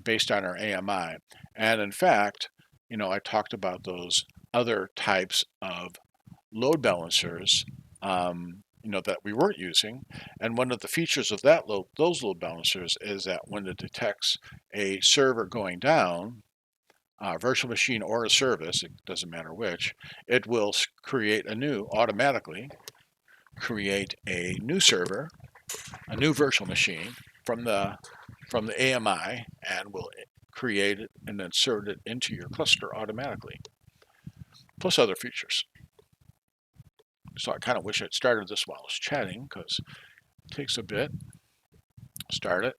based on our AMI. And in fact, I talked about those other types of load balancers that we weren't using. And one of the features of those load balancers is that when it detects a server going down, virtual machine or a service, it doesn't matter which, it will automatically create a new server, a new virtual machine from the AMI, and will create it and insert it into your cluster automatically, plus other features. So I kind of wish I'd started this while I was chatting, because it takes a bit. Start it.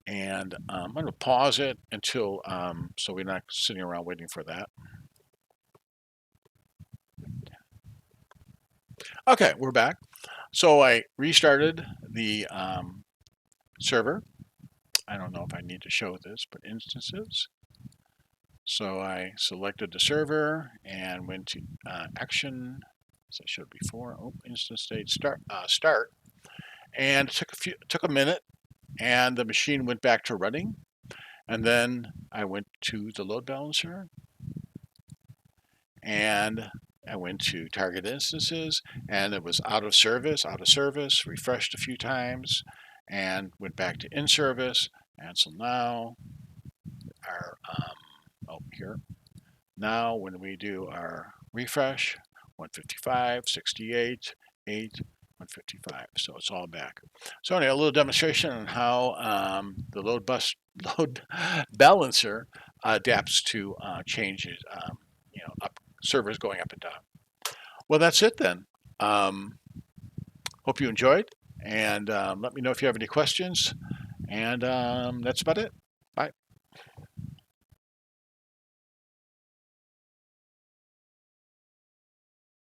And I'm going to pause it until, so we're not sitting around waiting for that. Okay, we're back. So I restarted the server. I don't know if I need to show this, but instances. So I selected the server and went to action, as I showed before. Oh, instance state start. And it took a minute, and the machine went back to running. And then I went to the load balancer, and I went to target instances, and it was out of service, refreshed a few times, and went back to in service. And so now our, here, now when we do our refresh, 155, 68, 8, 155. So it's all back. So anyway, a little demonstration on how the load balancer adapts to changes, servers going up and down. Well, that's it then. Hope you enjoyed, and let me know if you have any questions. And that's about it.